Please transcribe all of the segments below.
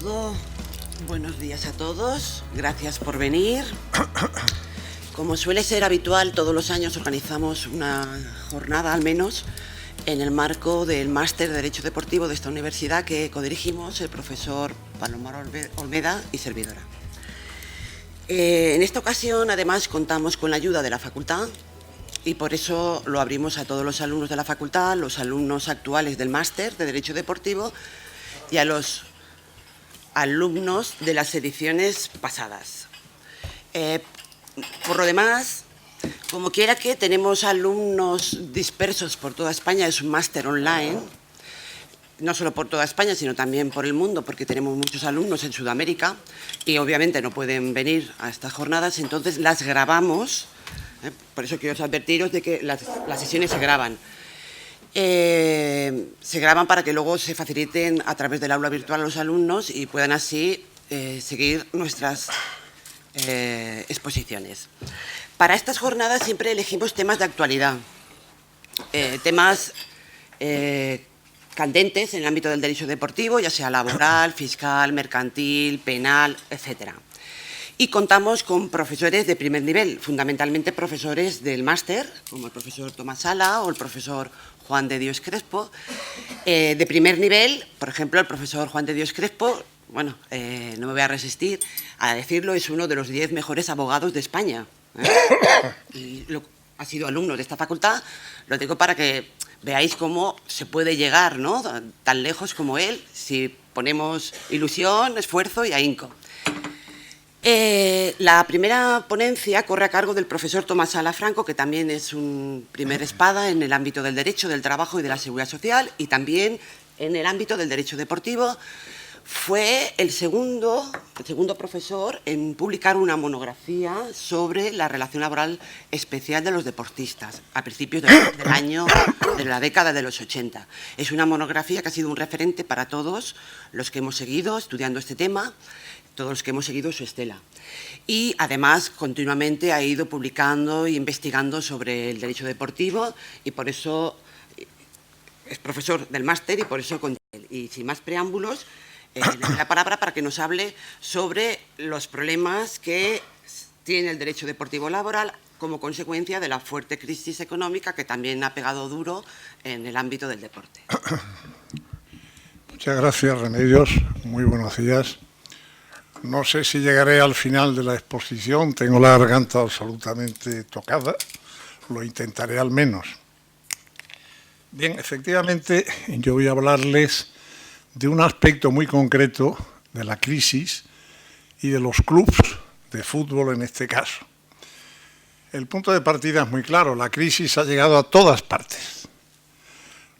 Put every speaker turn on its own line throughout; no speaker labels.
todo, buenos días a todos, gracias por venir. Como suele ser habitual, todos los años organizamos una jornada al menos en el marco del máster de Derecho Deportivo de esta universidad que codirigimos el profesor Palomar Olmeda y servidora. En esta ocasión, además, contamos con la ayuda de la facultad y por eso lo abrimos a todos los alumnos de la facultad, los alumnos actuales del máster de Derecho Deportivo y a los alumnos de las ediciones pasadas. Por lo demás, como quiera que tenemos alumnos dispersos por toda España, es un máster online, no solo por toda España, sino también por el mundo, porque tenemos muchos alumnos en Sudamérica y obviamente no pueden venir a estas jornadas, entonces las grabamos, por eso quiero advertiros de que las sesiones se graban. Se graban para que luego se faciliten a través del aula virtual a los alumnos y puedan así seguir nuestras exposiciones. Para estas jornadas siempre elegimos temas de actualidad, temas candentes en el ámbito del derecho deportivo, ya sea laboral, fiscal, mercantil, penal, etc. Y contamos con profesores de primer nivel, fundamentalmente profesores del máster, como el profesor Tomás Sala o el profesor Juan de Dios Crespo. De primer nivel, por ejemplo, el profesor Juan de Dios Crespo, bueno, no me voy a resistir a decirlo, es uno de los 10 mejores abogados de España. Y ha sido alumno de esta facultad, lo digo para que veáis cómo se puede llegar, ¿no?, tan lejos como él, si ponemos ilusión, esfuerzo y ahínco. La primera ponencia corre a cargo del profesor Tomás Sala Franco, que también es un primer espada en el ámbito del derecho, del trabajo y de la seguridad social, y también en el ámbito del derecho deportivo. Fue el segundo profesor en publicar una monografía sobre la relación laboral especial de los deportistas a principios de la década de los 80. Es una monografía que ha sido un referente para todos los que hemos seguido estudiando este tema, todos los que hemos seguido su estela. Y además continuamente ha ido publicando e investigando sobre el derecho deportivo y por eso es profesor del máster y por eso con él. Y sin más preámbulos, le doy la palabra para que nos hable sobre los problemas que tiene el derecho deportivo laboral como consecuencia de la fuerte crisis económica que también ha pegado duro en el ámbito del deporte.
Muchas gracias, Remedios. Muy buenos días. No sé si llegaré al final de la exposición, tengo la garganta absolutamente tocada, lo intentaré al menos. Bien, efectivamente, yo voy a hablarles de un aspecto muy concreto de la crisis y de los clubes de fútbol en este caso. El punto de partida es muy claro, la crisis ha llegado a todas partes.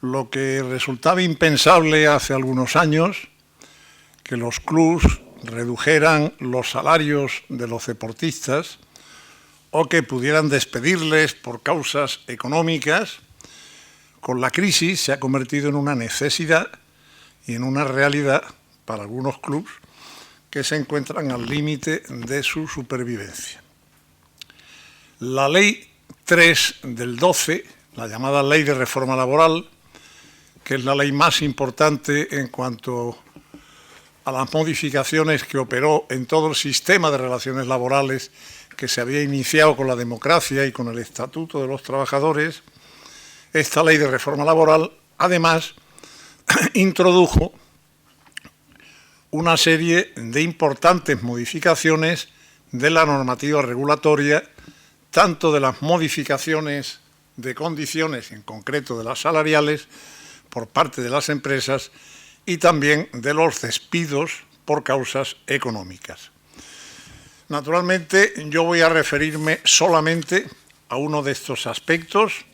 Lo que resultaba impensable hace algunos años, que los clubes redujeran los salarios de los deportistas o que pudieran despedirles por causas económicas, con la crisis se ha convertido en una necesidad y en una realidad para algunos clubes que se encuentran al límite de su supervivencia. La Ley 3 del 12, la llamada Ley de Reforma Laboral, que es la ley más importante en cuanto a las modificaciones que operó en todo el sistema de relaciones laborales que se había iniciado con la democracia y con el Estatuto de los Trabajadores, esta Ley de Reforma Laboral, además, introdujo una serie de importantes modificaciones de la normativa regulatoria, tanto de las modificaciones de condiciones, en concreto de las salariales, por parte de las empresas, y también de los despidos por causas económicas. Naturalmente, yo voy a referirme solamente a uno de estos aspectos,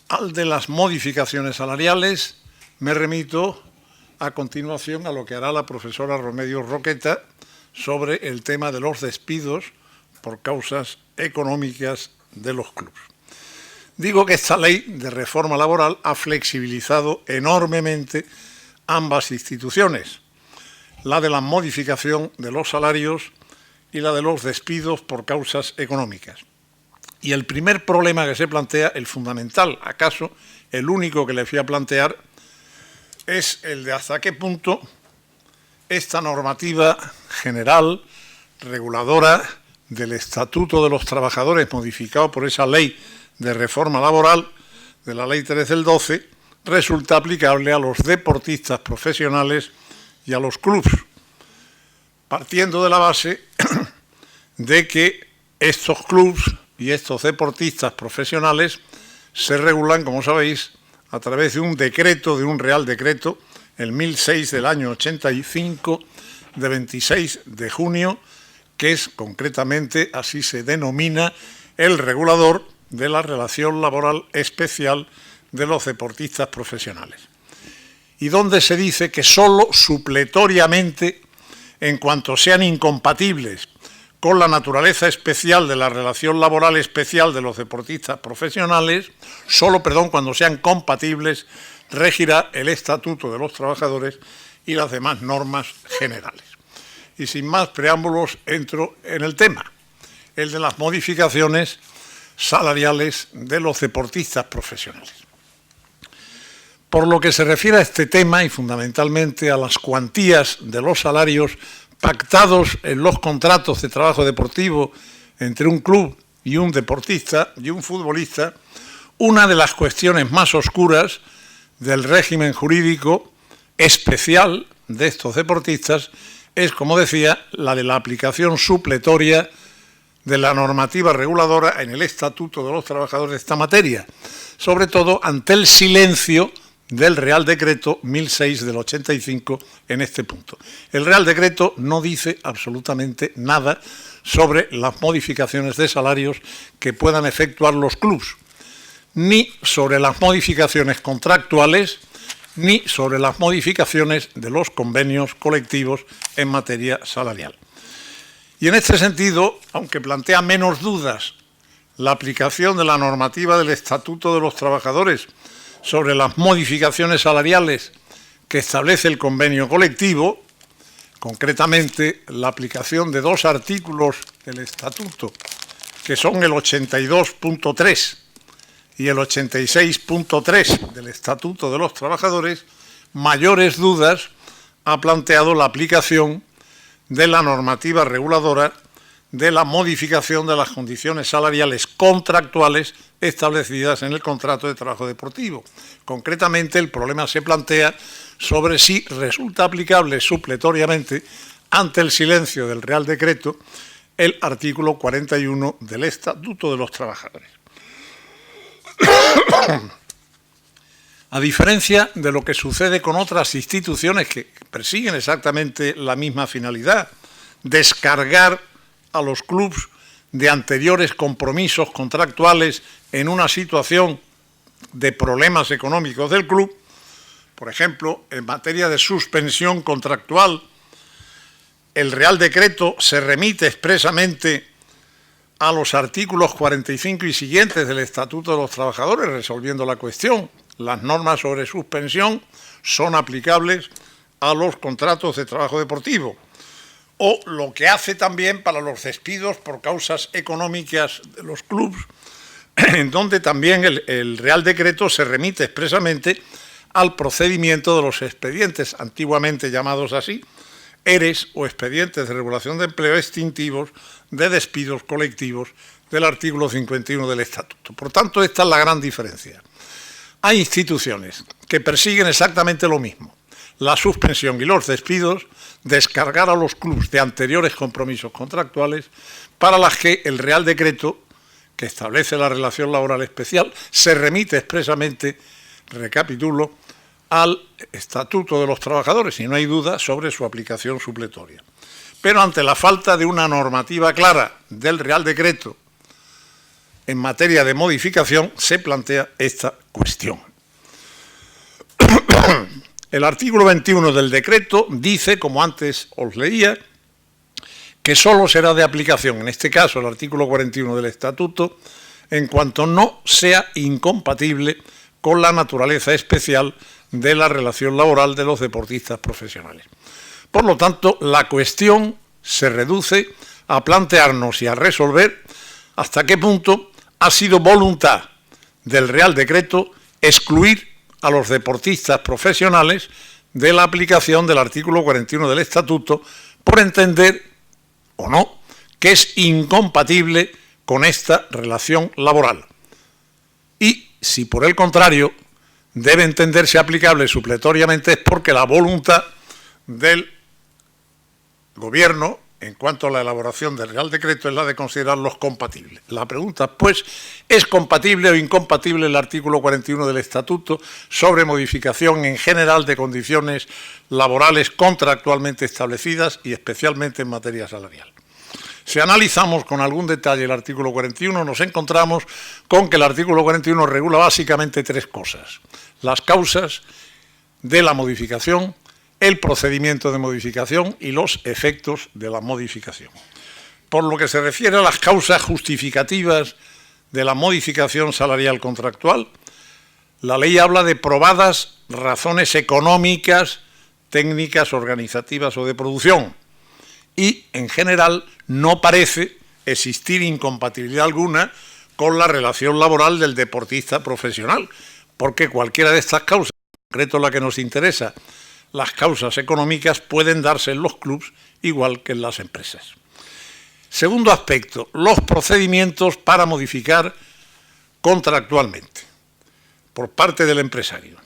al de las modificaciones salariales. Me remito a continuación a lo que hará la profesora Remedios Roqueta sobre el tema de los despidos por causas económicas de los clubes. Digo que esta ley de reforma laboral ha flexibilizado enormemente ambas instituciones, la de la modificación de los salarios y la de los despidos por causas económicas. Y el primer problema que se plantea, el fundamental, acaso el único que le fui a plantear, es el de hasta qué punto esta normativa general reguladora del Estatuto de los Trabajadores, modificado por esa ley de reforma laboral, de la Ley 3 del 12, resulta aplicable a los deportistas profesionales y a los clubes, partiendo de la base de que estos clubes y estos deportistas profesionales se regulan, como sabéis, a través de un decreto, de un Real Decreto, el 1006 del año 85, de 26 de junio, que es concretamente, así se denomina, el regulador de la relación laboral especial de los deportistas profesionales. Y donde se dice que sólo supletoriamente, en cuanto sean incompatibles con la naturaleza especial de la relación laboral especial de los deportistas profesionales, cuando sean compatibles, regirá el Estatuto de los Trabajadores y las demás normas generales. Y sin más preámbulos entro en el tema, el de las modificaciones salariales de los deportistas profesionales. Por lo que se refiere a este tema y fundamentalmente a las cuantías de los salarios pactados en los contratos de trabajo deportivo entre un club y un deportista y un futbolista, una de las cuestiones más oscuras del régimen jurídico especial de estos deportistas es, como decía, la de la aplicación supletoria de la normativa reguladora en el Estatuto de los Trabajadores de esta materia, sobre todo ante el silencio del Real Decreto 1006 del 85 en este punto. El Real Decreto no dice absolutamente nada sobre las modificaciones de salarios que puedan efectuar los clubes, ni sobre las modificaciones contractuales, ni sobre las modificaciones de los convenios colectivos en materia salarial. Y en este sentido, aunque plantea menos dudas la aplicación de la normativa del Estatuto de los Trabajadores sobre las modificaciones salariales que establece el convenio colectivo, concretamente la aplicación de dos artículos del Estatuto, que son el 82.3 y el 86.3 del Estatuto de los Trabajadores, mayores dudas ha planteado la aplicación de la normativa reguladora de la modificación de las condiciones salariales contractuales establecidas en el contrato de trabajo deportivo. Concretamente, el problema se plantea sobre si resulta aplicable supletoriamente, ante el silencio del Real Decreto, el artículo 41 del Estatuto de los Trabajadores. A diferencia de lo que sucede con otras instituciones que persiguen exactamente la misma finalidad, descargar a los clubes de anteriores compromisos contractuales en una situación de problemas económicos del club, por ejemplo, en materia de suspensión contractual, el Real Decreto se remite expresamente a los artículos 45 y siguientes del Estatuto de los Trabajadores, resolviendo la cuestión. Las normas sobre suspensión son aplicables a los contratos de trabajo deportivo. O lo que hace también para los despidos por causas económicas de los clubes, en donde también el Real Decreto se remite expresamente al procedimiento de los expedientes, antiguamente llamados así, ERES o expedientes de regulación de empleo extintivos de despidos colectivos del artículo 51 del Estatuto. Por tanto, esta es la gran diferencia. Hay instituciones que persiguen exactamente lo mismo, la suspensión y los despidos, descargar a los clubes de anteriores compromisos contractuales, para las que el Real Decreto, que establece la relación laboral especial, se remite expresamente, recapitulo, al Estatuto de los Trabajadores, y no hay duda sobre su aplicación supletoria. Pero ante la falta de una normativa clara del Real Decreto en materia de modificación, se plantea esta cuestión. El artículo 21 del decreto dice, como antes os leía, que solo será de aplicación, en este caso el artículo 41 del Estatuto, en cuanto no sea incompatible con la naturaleza especial de la relación laboral de los deportistas profesionales. Por lo tanto, la cuestión se reduce a plantearnos y a resolver hasta qué punto ha sido voluntad del Real Decreto excluir a los deportistas profesionales de la aplicación del artículo 41 del Estatuto por entender, o no, que es incompatible con esta relación laboral. Y si por el contrario debe entenderse aplicable supletoriamente es porque la voluntad del Gobierno en cuanto a la elaboración del Real Decreto es la de considerarlos compatibles. La pregunta, pues, ¿es compatible o incompatible el artículo 41 del Estatuto sobre modificación en general de condiciones laborales contractualmente establecidas y especialmente en materia salarial? Si analizamos con algún detalle el artículo 41, nos encontramos con que el artículo 41 regula básicamente tres cosas: las causas de la modificación, el procedimiento de modificación y los efectos de la modificación. Por lo que se refiere a las causas justificativas de la modificación salarial contractual, la ley habla de probadas razones económicas, técnicas, organizativas o de producción y, en general, no parece existir incompatibilidad alguna con la relación laboral del deportista profesional, porque cualquiera de estas causas, en concreto la que nos interesa, las causas económicas, pueden darse en los clubs igual que en las empresas. Segundo aspecto, los procedimientos para modificar contractualmente por parte del empresario.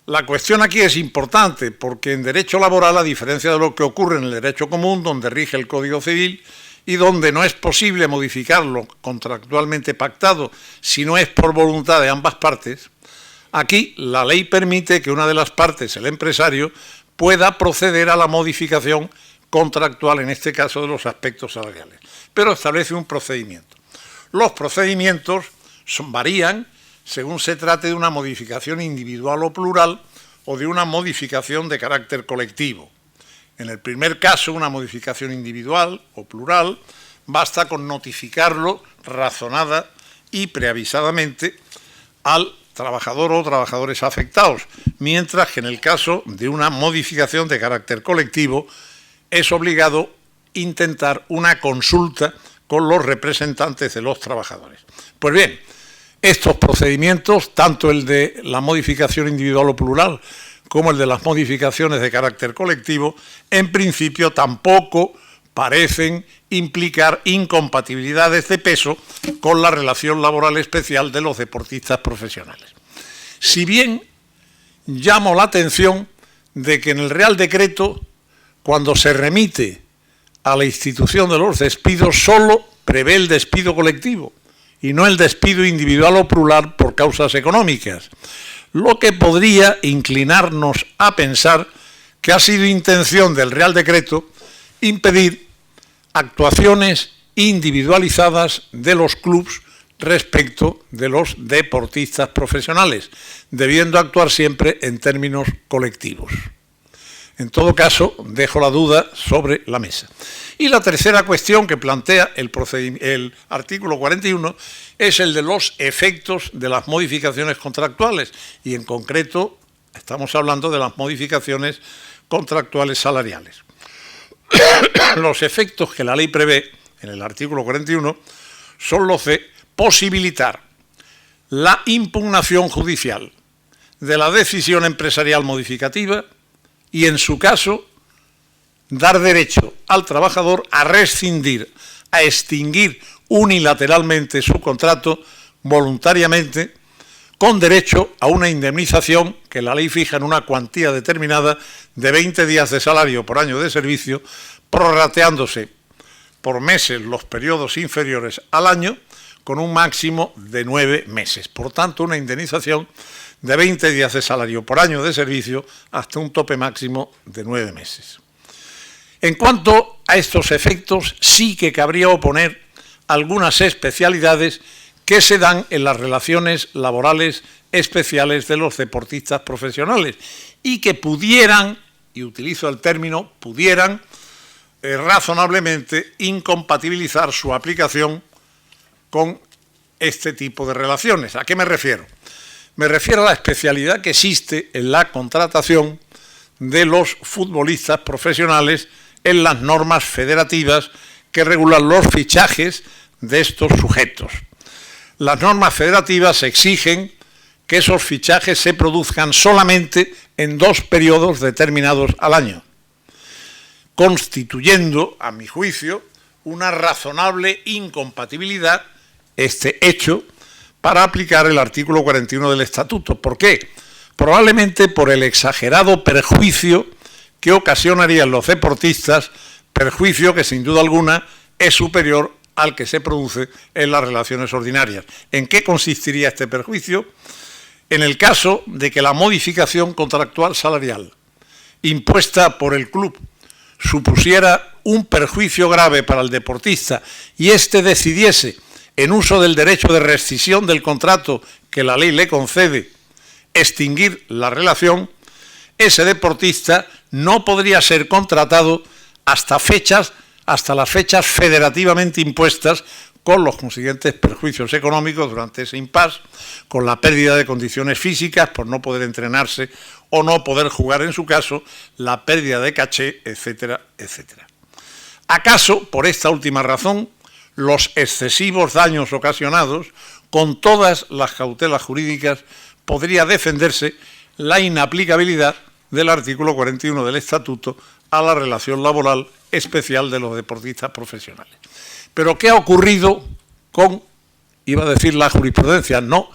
La cuestión aquí es importante porque en derecho laboral, a diferencia de lo que ocurre en el derecho común, donde rige el Código Civil y donde no es posible modificar lo contractualmente pactado si no es por voluntad de ambas partes, aquí la ley permite que una de las partes, el empresario, pueda proceder a la modificación contractual, en este caso de los aspectos salariales, pero establece un procedimiento. Los procedimientos varían según se trate de una modificación individual o plural o de una modificación de carácter colectivo. En el primer caso, una modificación individual o plural, basta con notificarlo razonada y preavisadamente al trabajador o trabajadores afectados, mientras que en el caso de una modificación de carácter colectivo es obligado intentar una consulta con los representantes de los trabajadores. Pues bien, estos procedimientos, tanto el de la modificación individual o plural como el de las modificaciones de carácter colectivo, en principio tampoco parecen implicar incompatibilidades de peso con la relación laboral especial de los deportistas profesionales. Si bien llamo la atención de que en el Real Decreto, cuando se remite a la institución de los despidos, solo prevé el despido colectivo y no el despido individual o plural por causas económicas, lo que podría inclinarnos a pensar que ha sido intención del Real Decreto impedir actuaciones individualizadas de los clubs respecto de los deportistas profesionales, debiendo actuar siempre en términos colectivos. En todo caso, dejo la duda sobre la mesa. Y la tercera cuestión que plantea el artículo 41 es el de los efectos de las modificaciones contractuales, y en concreto estamos hablando de las modificaciones contractuales salariales. Los efectos que la ley prevé en el artículo 41 son los de posibilitar la impugnación judicial de la decisión empresarial modificativa y, en su caso, dar derecho al trabajador a rescindir, a extinguir unilateralmente su contrato voluntariamente, con derecho a una indemnización que la ley fija en una cuantía determinada de 20 días de salario por año de servicio, prorrateándose por meses los periodos inferiores al año, con un máximo de 9 meses. Por tanto, una indemnización de 20 días de salario por año de servicio hasta un tope máximo de 9 meses. En cuanto a estos efectos, sí que cabría oponer algunas especialidades que se dan en las relaciones laborales especiales de los deportistas profesionales y que pudieran, y utilizo el término pudieran, razonablemente incompatibilizar su aplicación con este tipo de relaciones. ¿A qué me refiero? Me refiero a la especialidad que existe en la contratación de los futbolistas profesionales en las normas federativas que regulan los fichajes de estos sujetos. Las normas federativas exigen que esos fichajes se produzcan solamente en 2 periodos determinados al año, constituyendo, a mi juicio, una razonable incompatibilidad este hecho para aplicar el artículo 41 del Estatuto. ¿Por qué? Probablemente por el exagerado perjuicio que ocasionarían los deportistas, perjuicio que sin duda alguna es superior al que se produce en las relaciones ordinarias. ¿En qué consistiría este perjuicio? En el caso de que la modificación contractual salarial impuesta por el club supusiera un perjuicio grave para el deportista y éste decidiese, en uso del derecho de rescisión del contrato que la ley le concede, extinguir la relación, ese deportista no podría ser contratado hasta las fechas federativamente impuestas, con los consiguientes perjuicios económicos durante ese impasse, con la pérdida de condiciones físicas por no poder entrenarse o no poder jugar en su caso, la pérdida de caché, etcétera, etcétera. ¿Acaso, por esta última razón, los excesivos daños ocasionados, con todas las cautelas jurídicas, podría defenderse la inaplicabilidad del artículo 41 del Estatuto a la relación laboral especial de los deportistas profesionales? Pero ¿qué ha ocurrido con, iba a decir, la jurisprudencia? No,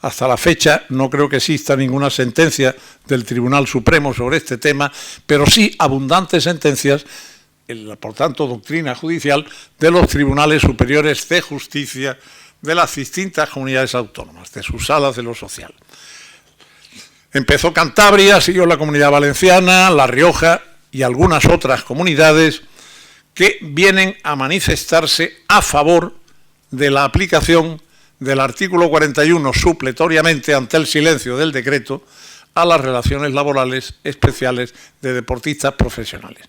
hasta la fecha no creo que exista ninguna sentencia del Tribunal Supremo sobre este tema, pero sí abundantes sentencias, por tanto doctrina judicial, de los tribunales superiores de justicia de las distintas comunidades autónomas, de sus salas de lo social. Empezó Cantabria, siguió la Comunidad Valenciana, La Rioja y algunas otras comunidades que vienen a manifestarse a favor de la aplicación del artículo 41 supletoriamente ante el silencio del decreto a las relaciones laborales especiales de deportistas profesionales.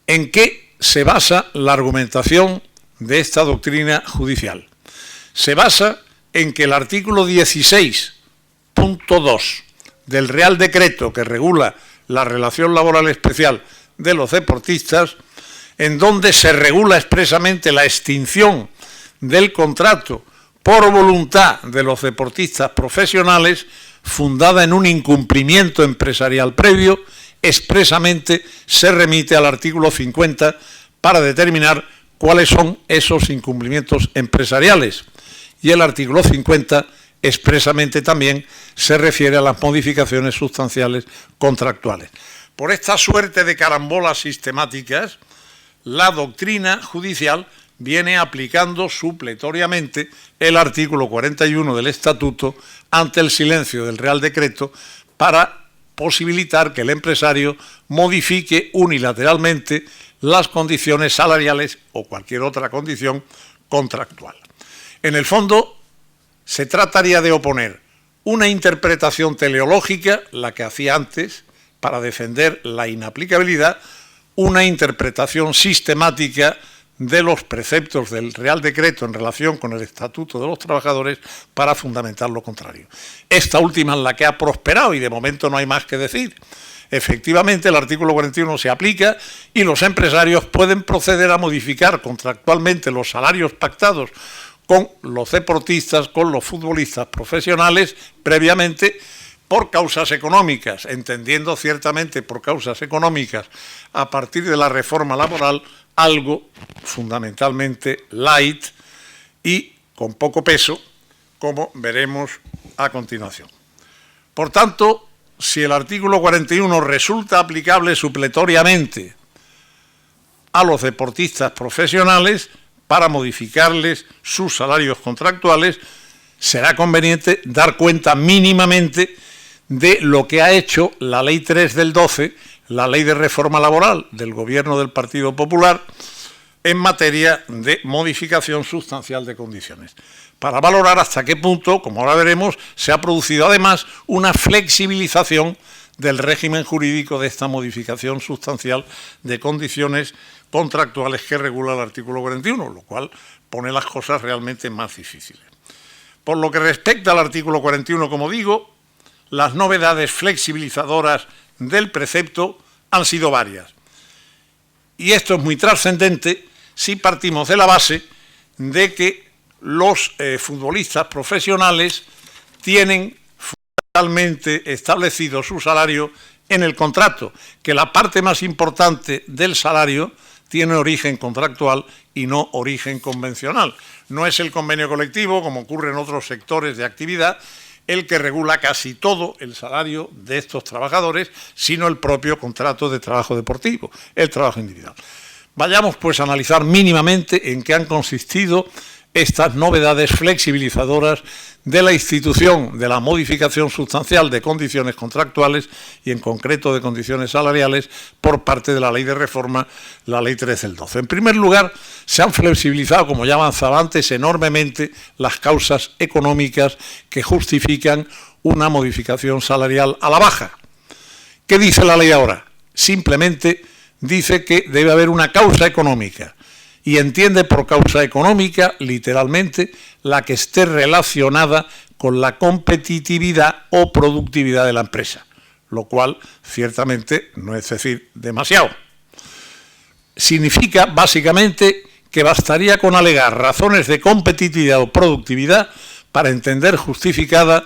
¿En qué se basa la argumentación de esta doctrina judicial? Se basa en que el artículo 16.2 del Real Decreto que regula la relación laboral especial de los deportistas, en donde se regula expresamente la extinción del contrato por voluntad de los deportistas profesionales, fundada en un incumplimiento empresarial previo, expresamente se remite al artículo 50 para determinar cuáles son esos incumplimientos empresariales. Y el artículo 50 expresamente también se refiere a las modificaciones sustanciales contractuales. Por esta suerte de carambolas sistemáticas, la doctrina judicial viene aplicando supletoriamente el artículo 41 del Estatuto ante el silencio del Real Decreto para posibilitar que el empresario modifique unilateralmente las condiciones salariales o cualquier otra condición contractual. En el fondo, se trataría de oponer una interpretación teleológica, la que hacía antes, para defender la inaplicabilidad, una interpretación sistemática de los preceptos del Real Decreto en relación con el Estatuto de los Trabajadores para fundamentar lo contrario. Esta última es la que ha prosperado y de momento no hay más que decir. Efectivamente, el artículo 41 se aplica y los empresarios pueden proceder a modificar contractualmente los salarios pactados con los deportistas, con los futbolistas profesionales, previamente por causas económicas, entendiendo ciertamente por causas económicas a partir de la reforma laboral algo fundamentalmente light y con poco peso, como veremos a continuación. Por tanto, si el artículo 41 resulta aplicable supletoriamente a los deportistas profesionales para modificarles sus salarios contractuales, será conveniente dar cuenta mínimamente de lo que ha hecho la Ley 3 del 12, la Ley de Reforma Laboral del Gobierno del Partido Popular, en materia de modificación sustancial de condiciones, para valorar hasta qué punto, como ahora veremos, se ha producido además una flexibilización del régimen jurídico de esta modificación sustancial de condiciones contractuales que regula el artículo 41, lo cual pone las cosas realmente más difíciles. Por lo que respecta al artículo 41, como digo, las novedades flexibilizadoras del precepto han sido varias. Y esto es muy trascendente si partimos de la base de que los futbolistas profesionales tienen totalmente establecido su salario en el contrato, que la parte más importante del salario tiene origen contractual y no origen convencional. No es el convenio colectivo, como ocurre en otros sectores de actividad, el que regula casi todo el salario de estos trabajadores, sino el propio contrato de trabajo deportivo, el trabajo individual. Vayamos pues a analizar mínimamente en qué han consistido estas novedades flexibilizadoras de la institución de la modificación sustancial de condiciones contractuales y en concreto de condiciones salariales por parte de la Ley de Reforma, la Ley 3 del 12. En primer lugar, se han flexibilizado, como ya avanzaba antes, enormemente las causas económicas que justifican una modificación salarial a la baja. ¿Qué dice la ley ahora? Simplemente dice que debe haber una causa económica. Y entiende por causa económica, literalmente, la que esté relacionada con la competitividad o productividad de la empresa, lo cual ciertamente no es decir demasiado. Significa básicamente que bastaría con alegar razones de competitividad o productividad para entender justificada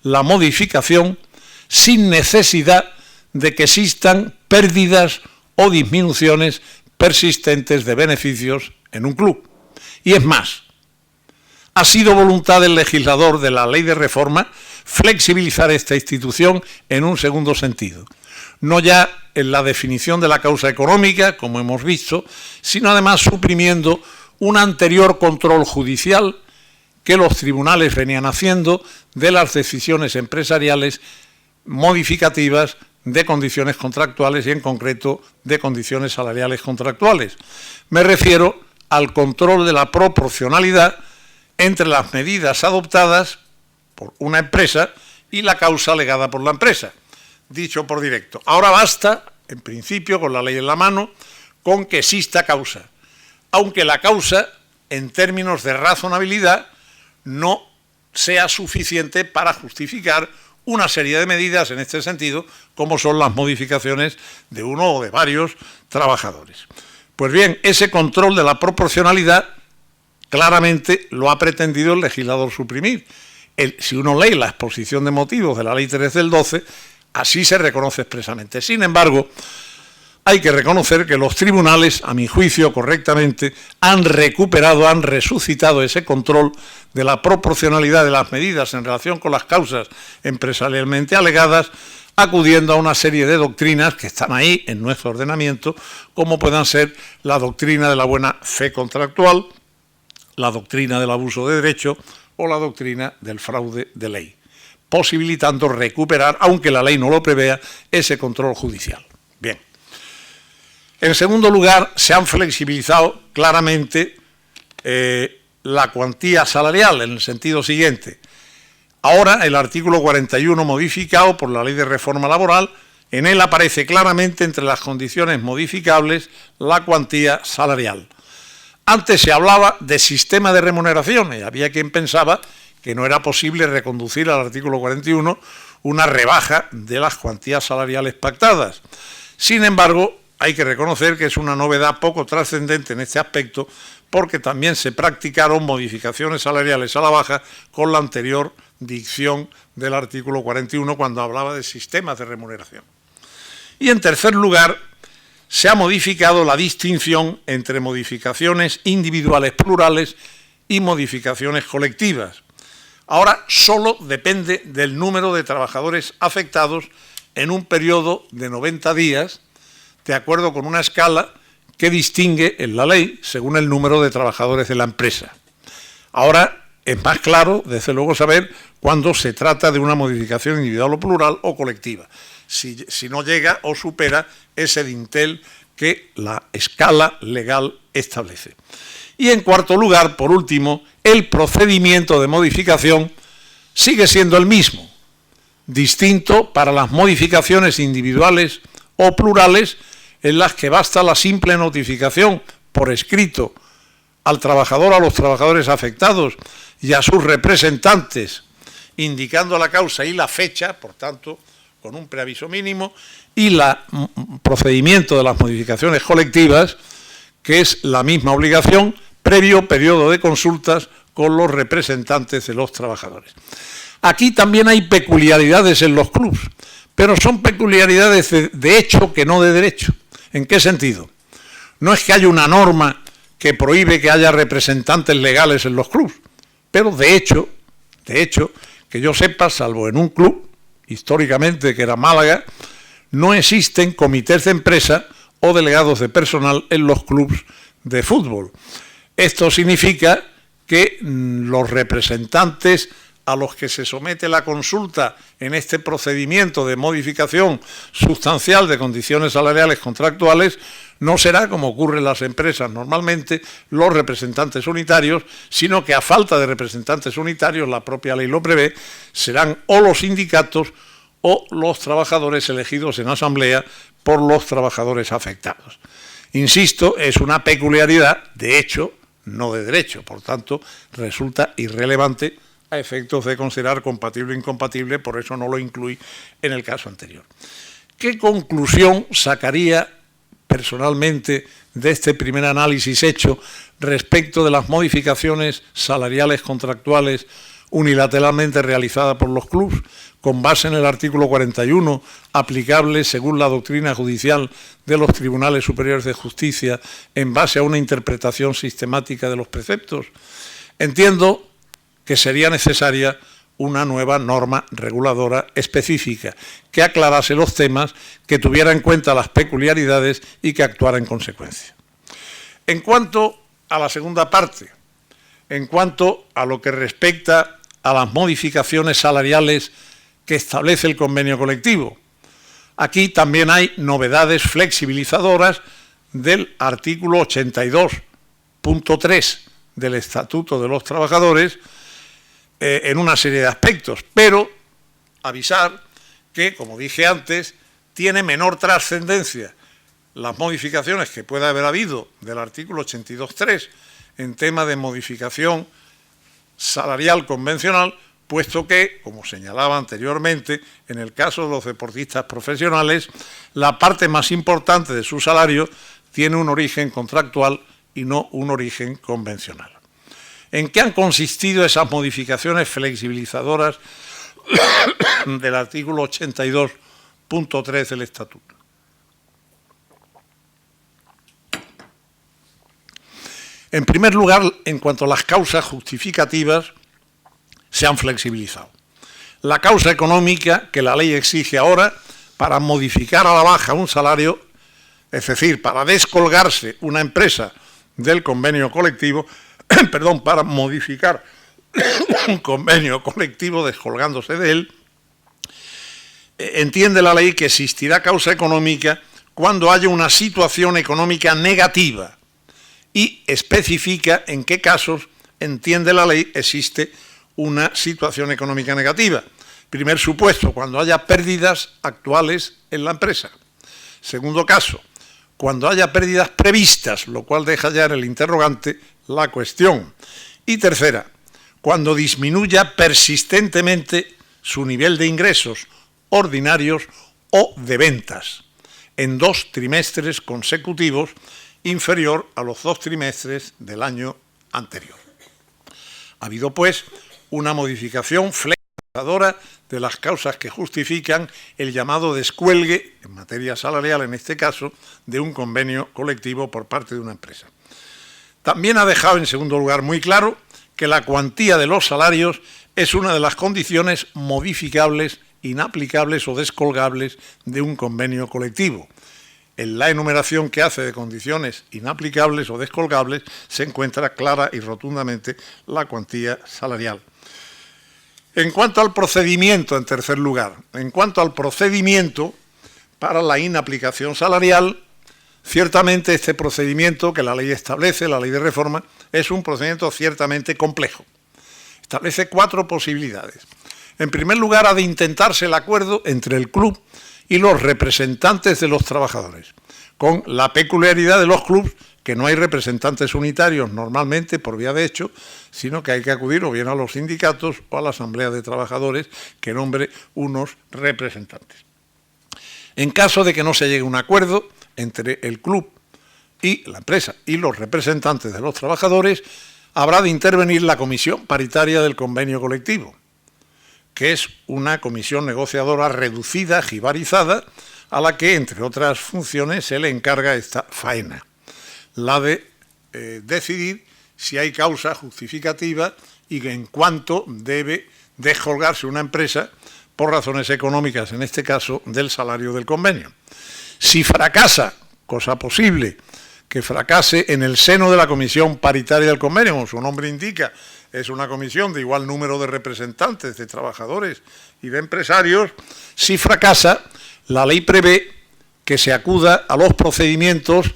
la modificación sin necesidad de que existan pérdidas o disminuciones persistentes de beneficios en un club. Y es más, ha sido voluntad del legislador de la Ley de Reforma flexibilizar esta institución en un segundo sentido. No ya en la definición de la causa económica, como hemos visto, sino además suprimiendo un anterior control judicial que los tribunales venían haciendo de las decisiones empresariales modificativas de condiciones contractuales y en concreto de condiciones salariales contractuales. Me refiero al control de la proporcionalidad entre las medidas adoptadas por una empresa y la causa alegada por la empresa, dicho por directo. Ahora basta, en principio, con la ley en la mano, con que exista causa, aunque la causa, en términos de razonabilidad, no sea suficiente para justificar una serie de medidas en este sentido, como son las modificaciones de uno o de varios trabajadores. Pues bien, ese control de la proporcionalidad claramente lo ha pretendido el legislador suprimir. Si uno lee la exposición de motivos de la Ley 3 del 12, así se reconoce expresamente. Sin embargo, hay que reconocer que los tribunales, a mi juicio correctamente, han recuperado, han resucitado ese control de la proporcionalidad de las medidas en relación con las causas empresarialmente alegadas, acudiendo a una serie de doctrinas que están ahí en nuestro ordenamiento, como puedan ser la doctrina de la buena fe contractual, la doctrina del abuso de derecho o la doctrina del fraude de ley, posibilitando recuperar, aunque la ley no lo prevea, ese control judicial. Bien. En segundo lugar, se han flexibilizado claramente la cuantía salarial en el sentido siguiente. Ahora, el artículo 41 modificado por la Ley de Reforma Laboral, en él aparece claramente entre las condiciones modificables la cuantía salarial. Antes se hablaba de sistema de remuneración y había quien pensaba que no era posible reconducir al artículo 41 una rebaja de las cuantías salariales pactadas. Sin embargo, hay que reconocer que es una novedad poco trascendente en este aspecto porque también se practicaron modificaciones salariales a la baja con la anterior dicción del artículo 41 cuando hablaba de sistemas de remuneración. Y en tercer lugar, se ha modificado la distinción entre modificaciones individuales plurales y modificaciones colectivas. Ahora solo depende del número de trabajadores afectados en un periodo de 90 días, de acuerdo con una escala que distingue en la ley según el número de trabajadores de la empresa. Ahora es más claro, desde luego, saber cuándo se trata de una modificación individual o plural o colectiva, si no llega o supera ese dintel que la escala legal establece. Y en cuarto lugar, por último, el procedimiento de modificación sigue siendo el mismo, distinto para las modificaciones individuales o plurales en las que basta la simple notificación por escrito al trabajador, a los trabajadores afectados y a sus representantes, indicando la causa y la fecha, por tanto, con un preaviso mínimo, y el procedimiento de las modificaciones colectivas, que es la misma obligación, previo periodo de consultas con los representantes de los trabajadores. Aquí también hay peculiaridades en los clubs, pero son peculiaridades de hecho que no de derecho. ¿En qué sentido? No es que haya una norma que prohíbe que haya representantes legales en los clubs, pero de hecho, que yo sepa, salvo en un club, históricamente que era Málaga, no existen comités de empresa o delegados de personal en los clubs de fútbol. Esto significa que los representantes a los que se somete la consulta en este procedimiento de modificación sustancial de condiciones salariales contractuales no será, como ocurre en las empresas normalmente, los representantes unitarios, sino que a falta de representantes unitarios, la propia ley lo prevé, serán o los sindicatos o los trabajadores elegidos en asamblea por los trabajadores afectados. Insisto, es una peculiaridad de hecho, no de derecho, por tanto, resulta irrelevante a efectos de considerar compatible o incompatible, por eso no lo incluí en el caso anterior. ¿Qué conclusión sacaría personalmente de este primer análisis hecho respecto de las modificaciones salariales contractuales unilateralmente realizadas por los clubs, con base en el artículo 41, aplicable según la doctrina judicial de los tribunales superiores de justicia, en base a una interpretación sistemática de los preceptos? Entiendo que sería necesaria una nueva norma reguladora específica que aclarase los temas, que tuviera en cuenta las peculiaridades y que actuara en consecuencia. En cuanto a la segunda parte, en cuanto a lo que respecta a las modificaciones salariales que establece el convenio colectivo, aquí también hay novedades flexibilizadoras del artículo 82.3 del Estatuto de los Trabajadores, en una serie de aspectos, pero avisar que, como dije antes, tiene menor trascendencia las modificaciones que pueda haber habido del artículo 82.3 en tema de modificación salarial convencional, puesto que, como señalaba anteriormente, en el caso de los deportistas profesionales, la parte más importante de su salario tiene un origen contractual y no un origen convencional. ¿En qué han consistido esas modificaciones flexibilizadoras del artículo 82.3 del Estatuto? En primer lugar, en cuanto a las causas justificativas, se han flexibilizado. La causa económica que la ley exige ahora para modificar a la baja un salario, es decir, para descolgarse una empresa del convenio colectivo, para modificar un convenio colectivo descolgándose de él, entiende la ley que existirá causa económica cuando haya una situación económica negativa y especifica en qué casos, entiende la ley, existe una situación económica negativa. Primer supuesto, cuando haya pérdidas actuales en la empresa. Segundo caso, cuando haya pérdidas previstas, lo cual deja ya en el interrogante la cuestión. Y tercera, cuando disminuya persistentemente su nivel de ingresos ordinarios o de ventas en 2 trimestres consecutivos inferior a los 2 trimestres del año anterior. Ha habido, pues, una modificación flexibilizadora de las causas que justifican el llamado descuelgue, en materia salarial en este caso, de un convenio colectivo por parte de una empresa. También ha dejado, en segundo lugar, muy claro que la cuantía de los salarios es una de las condiciones modificables, inaplicables o descolgables de un convenio colectivo. En la enumeración que hace de condiciones inaplicables o descolgables se encuentra clara y rotundamente la cuantía salarial. En cuanto al procedimiento, en tercer lugar, en cuanto al procedimiento para la inaplicación salarial, ciertamente este procedimiento que la ley establece, la ley de reforma, es un procedimiento ciertamente complejo. Establece 4 posibilidades. En primer lugar, ha de intentarse el acuerdo entre el club y los representantes de los trabajadores, con la peculiaridad de los clubs que no hay representantes unitarios normalmente por vía de hecho, sino que hay que acudir o bien a los sindicatos o a la asamblea de trabajadores que nombre unos representantes. En caso de que no se llegue a un acuerdo entre el club y la empresa y los representantes de los trabajadores, habrá de intervenir la comisión paritaria del convenio colectivo, que es una comisión negociadora reducida, jibarizada, a la que, entre otras funciones, se le encarga esta faena, la de decidir si hay causa justificativa y en cuánto debe descolgarse una empresa por razones económicas, en este caso, del salario del convenio. Si fracasa, cosa posible, que fracase en el seno de la comisión paritaria del convenio, como su nombre indica, es una comisión de igual número de representantes, de trabajadores y de empresarios, si fracasa, la ley prevé que se acuda a los procedimientos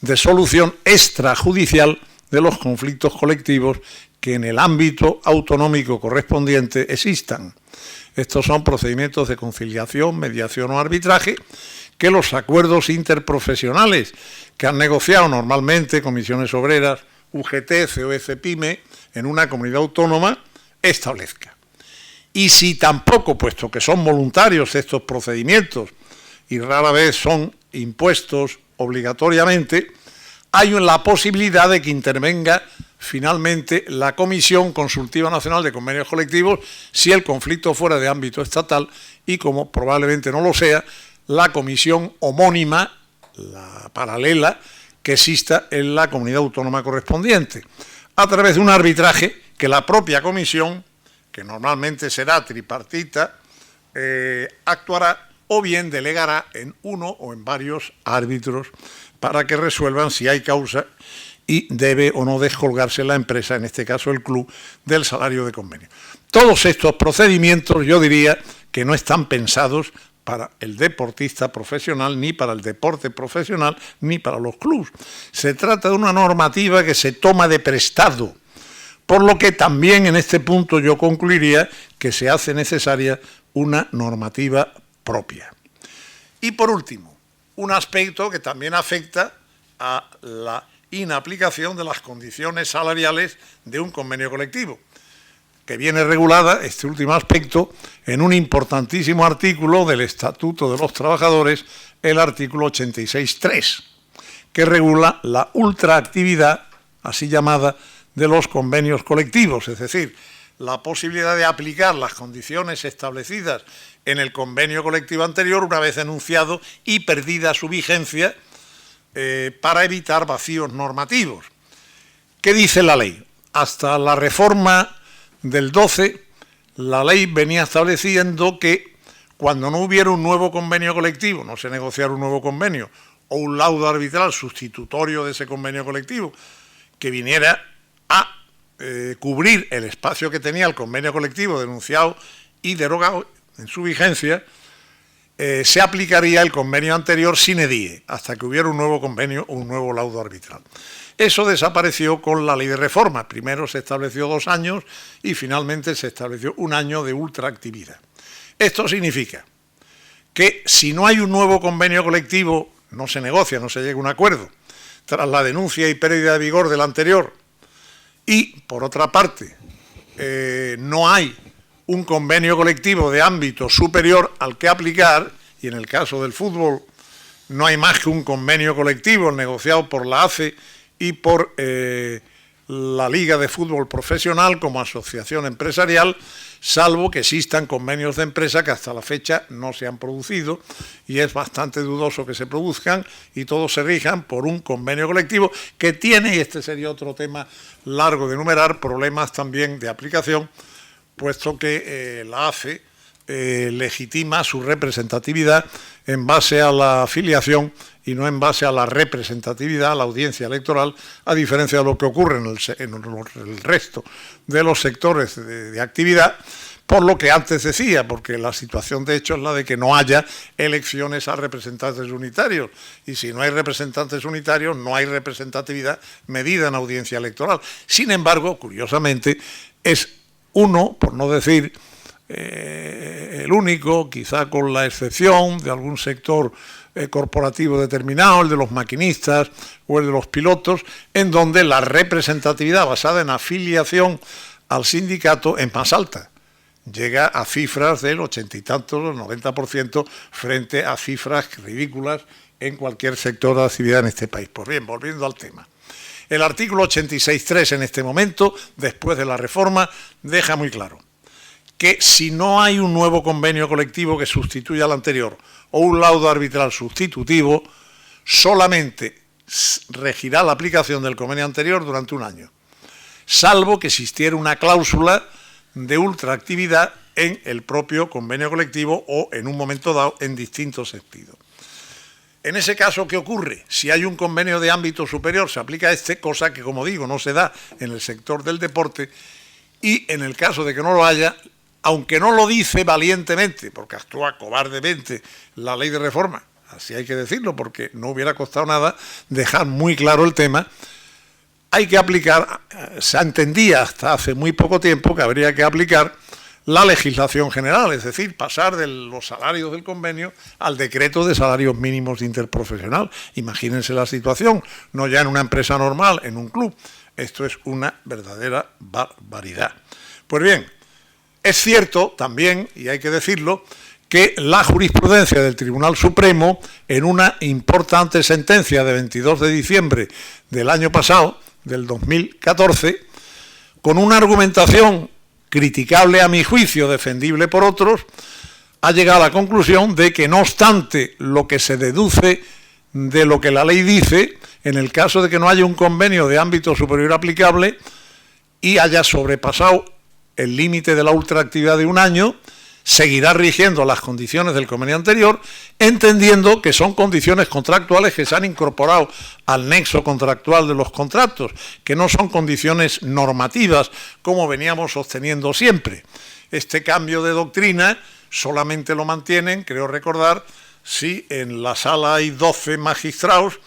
de solución extrajudicial de los conflictos colectivos que en el ámbito autonómico correspondiente existan. Estos son procedimientos de conciliación, mediación o arbitraje que los acuerdos interprofesionales que han negociado normalmente comisiones obreras, UGT, COF, PYME, en una comunidad autónoma, establezca. Y si tampoco, puesto que son voluntarios estos procedimientos y rara vez son impuestos obligatoriamente, hay la posibilidad de que intervenga finalmente la Comisión Consultiva Nacional de Convenios Colectivos si el conflicto fuera de ámbito estatal y, como probablemente no lo sea, la comisión homónima, la paralela, que exista en la comunidad autónoma correspondiente, a través de un arbitraje que la propia comisión, que normalmente será tripartita, actuará o bien delegará en uno o en varios árbitros para que resuelvan si hay causa y debe o no descolgarse la empresa, en este caso el club, del salario de convenio. Todos estos procedimientos yo diría que no están pensados para el deportista profesional, ni para el deporte profesional, ni para los clubes. Se trata de una normativa que se toma de prestado, por lo que también en este punto yo concluiría que se hace necesaria una normativa propia. Y por último, un aspecto que también afecta a la inaplicación de las condiciones salariales de un convenio colectivo, que viene regulada, este último aspecto, en un importantísimo artículo del Estatuto de los Trabajadores, el artículo 86.3, que regula la ultraactividad, así llamada, de los convenios colectivos, es decir, la posibilidad de aplicar las condiciones establecidas en el convenio colectivo anterior una vez enunciado y perdida su vigencia para evitar vacíos normativos. ¿Qué dice la ley? Hasta la reforma del 12, la ley venía estableciendo que cuando no hubiera un nuevo convenio colectivo, no se negociara un nuevo convenio o un laudo arbitral sustitutorio de ese convenio colectivo que viniera a cubrir el espacio que tenía el convenio colectivo denunciado y derogado en su vigencia, se aplicaría el convenio anterior sine die, hasta que hubiera un nuevo convenio o un nuevo laudo arbitral. Eso desapareció con la ley de reforma. Primero se estableció 2 años y finalmente se estableció 1 año de ultraactividad. Esto significa que si no hay un nuevo convenio colectivo, no se negocia, no se llega a un acuerdo, tras la denuncia y pérdida de vigor del anterior, y, por otra parte, no hay un convenio colectivo de ámbito superior al que aplicar, y en el caso del fútbol no hay más que un convenio colectivo negociado por la ACE y por la Liga de Fútbol Profesional como asociación empresarial, salvo que existan convenios de empresa que hasta la fecha no se han producido y es bastante dudoso que se produzcan y todos se rijan por un convenio colectivo que tiene, y este sería otro tema largo de enumerar, problemas también de aplicación, puesto que la AFE legitima su representatividad en base a la afiliación y no en base a la representatividad, a la audiencia electoral, a diferencia de lo que ocurre en el resto de los sectores de actividad, por lo que antes decía, porque la situación de hecho es la de que no haya elecciones a representantes unitarios, y si no hay representantes unitarios no hay representatividad medida en audiencia electoral. Sin embargo, curiosamente, es uno, por no decir el único, quizá con la excepción de algún sector corporativo determinado, el de los maquinistas o el de los pilotos, en donde la representatividad basada en afiliación al sindicato es más alta. Llega a cifras del 80 y tantos, 90%, frente a cifras ridículas en cualquier sector de actividad en este país. Pues bien, volviendo al tema. El artículo 86.3 en este momento, después de la reforma, deja muy claro que si no hay un nuevo convenio colectivo que sustituya al anterior o un laudo arbitral sustitutivo, solamente regirá la aplicación del convenio anterior durante un año, salvo que existiera una cláusula de ultraactividad en el propio convenio colectivo o en un momento dado en distintos sentidos. En ese caso, ¿qué ocurre? Si hay un convenio de ámbito superior, se aplica cosa que, como digo, no se da en el sector del deporte, y en el caso de que no lo haya, aunque no lo dice valientemente, porque actúa cobardemente la ley de reforma, así hay que decirlo, porque no hubiera costado nada dejar muy claro el tema, hay que aplicar, se entendía hasta hace muy poco tiempo que habría que aplicar la legislación general, es decir, pasar de los salarios del convenio al decreto de salarios mínimos interprofesional. Imagínense la situación, no ya en una empresa normal, en un club. Esto es una verdadera barbaridad. Pues bien, es cierto también, y hay que decirlo, que la jurisprudencia del Tribunal Supremo, en una importante sentencia de 22 de diciembre del año pasado, del 2014, con una argumentación criticable a mi juicio, defendible por otros, ha llegado a la conclusión de que, no obstante lo que se deduce de lo que la ley dice, en el caso de que no haya un convenio de ámbito superior aplicable y haya sobrepasado el límite de la ultraactividad de un año, seguirá rigiendo las condiciones del convenio anterior, entendiendo que son condiciones contractuales que se han incorporado al nexo contractual de los contratos, que no son condiciones normativas como veníamos sosteniendo siempre. Este cambio de doctrina solamente lo mantienen, creo recordar, si en la sala hay 12 magistrados,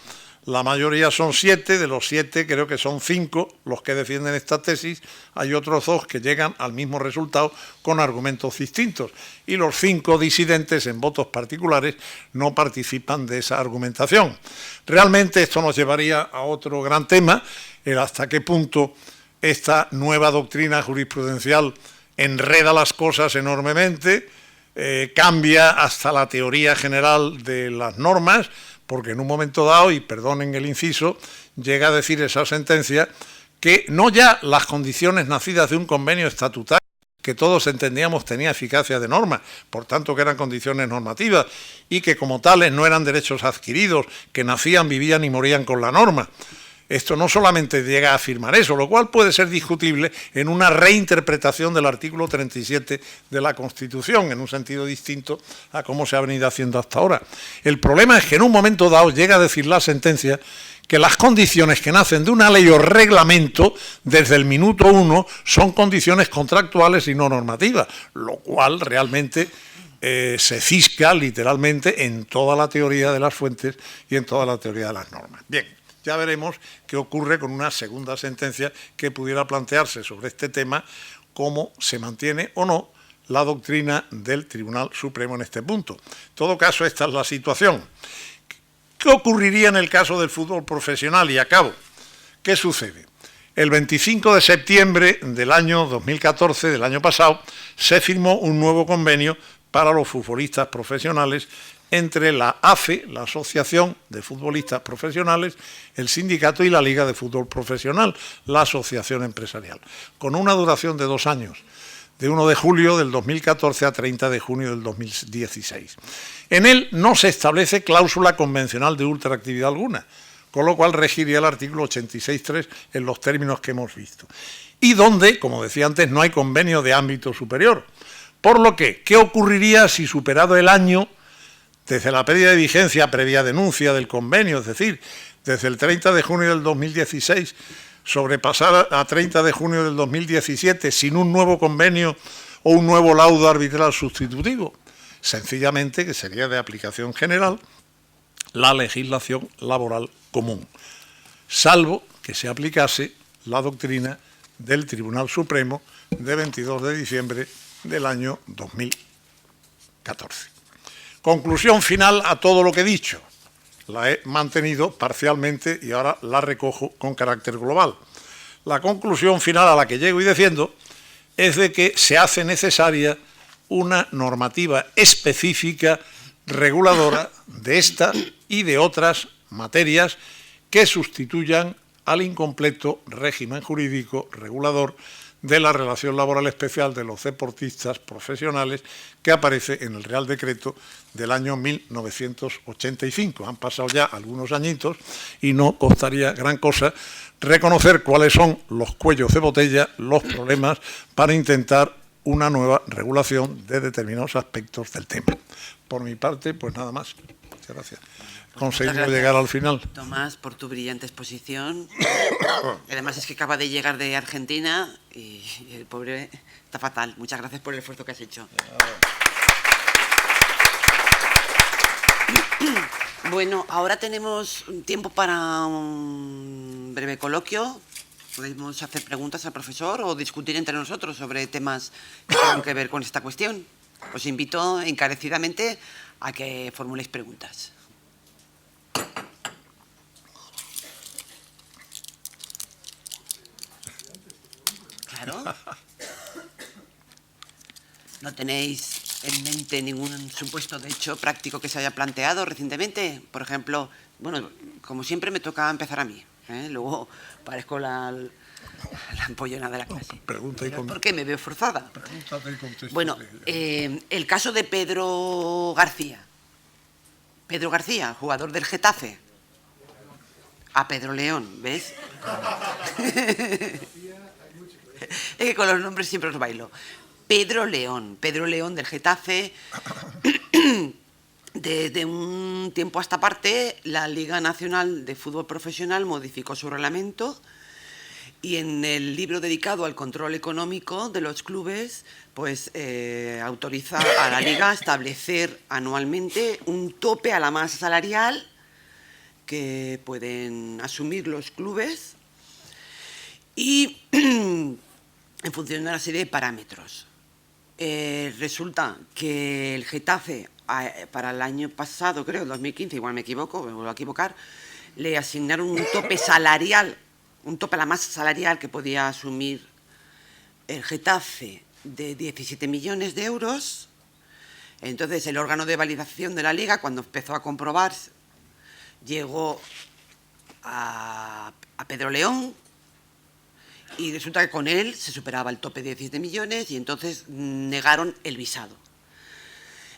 la mayoría son 7, de los 7 creo que son 5 los que defienden esta tesis, hay otros 2 que llegan al mismo resultado con argumentos distintos, y los 5 disidentes en votos particulares no participan de esa argumentación. Realmente esto nos llevaría a otro gran tema, el hasta qué punto esta nueva doctrina jurisprudencial enreda las cosas enormemente, cambia hasta la teoría general de las normas, porque en un momento dado, y perdonen el inciso, llega a decir esa sentencia que no ya las condiciones nacidas de un convenio estatutario, que todos entendíamos tenía eficacia de norma, por tanto que eran condiciones normativas, y que como tales no eran derechos adquiridos, que nacían, vivían y morían con la norma. Esto no solamente llega a afirmar eso, lo cual puede ser discutible en una reinterpretación del artículo 37 de la Constitución, en un sentido distinto a cómo se ha venido haciendo hasta ahora. El problema es que en un momento dado llega a decir la sentencia que las condiciones que nacen de una ley o reglamento desde el minuto 1 son condiciones contractuales y no normativas, lo cual realmente se cisca literalmente en toda la teoría de las fuentes y en toda la teoría de las normas. Bien. Ya veremos qué ocurre con una segunda sentencia que pudiera plantearse sobre este tema, cómo se mantiene o no la doctrina del Tribunal Supremo en este punto. En todo caso, esta es la situación. ¿Qué ocurriría en el caso del fútbol profesional? Y acabo. ¿Qué sucede? El 25 de septiembre del año 2014, del año pasado, se firmó un nuevo convenio para los futbolistas profesionales entre la AFE, la Asociación de Futbolistas Profesionales, el Sindicato y la Liga de Fútbol Profesional, la Asociación Empresarial, con una duración de 2 años, de 1 de julio del 2014 a 30 de junio del 2016. En él no se establece cláusula convencional de ultraactividad alguna, con lo cual regiría el artículo 86.3 en los términos que hemos visto. Y donde, como decía antes, no hay convenio de ámbito superior. Por lo que, ¿qué ocurriría si superado el año desde la pérdida de vigencia previa denuncia del convenio, es decir, desde el 30 de junio del 2016, sobrepasar a 30 de junio del 2017 sin un nuevo convenio o un nuevo laudo arbitral sustitutivo? Sencillamente que sería de aplicación general la legislación laboral común, salvo que se aplicase la doctrina del Tribunal Supremo de 22 de diciembre del año 2014. Conclusión final a todo lo que he dicho. La he mantenido parcialmente y ahora la recojo con carácter global. La conclusión final a la que llego y defiendo es de que se hace necesaria una normativa específica reguladora de esta y de otras materias que sustituyan al incompleto régimen jurídico regulador de la relación laboral especial de los deportistas profesionales que aparece en el Real Decreto del año 1985. Han pasado ya algunos añitos y no costaría gran cosa reconocer cuáles son los cuellos de botella, los problemas, para intentar una nueva regulación de determinados aspectos del tema. Por mi parte, pues nada más. Muchas gracias. Conseguimos llegar al final.
Tomás, por tu brillante exposición. Además es que acaba de llegar de Argentina y el pobre está fatal. Muchas gracias por el esfuerzo que has hecho. Bueno, ahora tenemos tiempo para un breve coloquio. Podemos hacer preguntas al profesor o discutir entre nosotros sobre temas que tengan que ver con esta cuestión. Os invito encarecidamente a que formuléis preguntas. Claro. ¿No tenéis en mente ningún supuesto de hecho práctico que se haya planteado recientemente? Por ejemplo, bueno, como siempre me toca empezar a mí, ¿eh? Luego parezco la ampollona de la clase.
Pregunta y
¿Por qué me veo forzada?
Pregúntate y contesta.
Bueno, el caso de Pedro García. Pedro García, jugador del Getafe. A Pedro León, ¿ves? Es que con los nombres siempre os bailo. Pedro León del Getafe. Desde un tiempo a esta parte, la Liga Nacional de Fútbol Profesional modificó su reglamento y en el libro dedicado al control económico de los clubes, pues autoriza a la Liga a establecer anualmente un tope a la masa salarial que pueden asumir los clubes y en función de una serie de parámetros. Resulta que el Getafe, para el año pasado, creo, 2015, igual me equivoco, me vuelvo a equivocar, le asignaron un tope salarial, un tope a la masa salarial que podía asumir el Getafe de 17 millones de euros. Entonces, el órgano de validación de la Liga, cuando empezó a comprobar, llegó a Pedro León y resulta que con él se superaba el tope de 17 millones y entonces negaron el visado.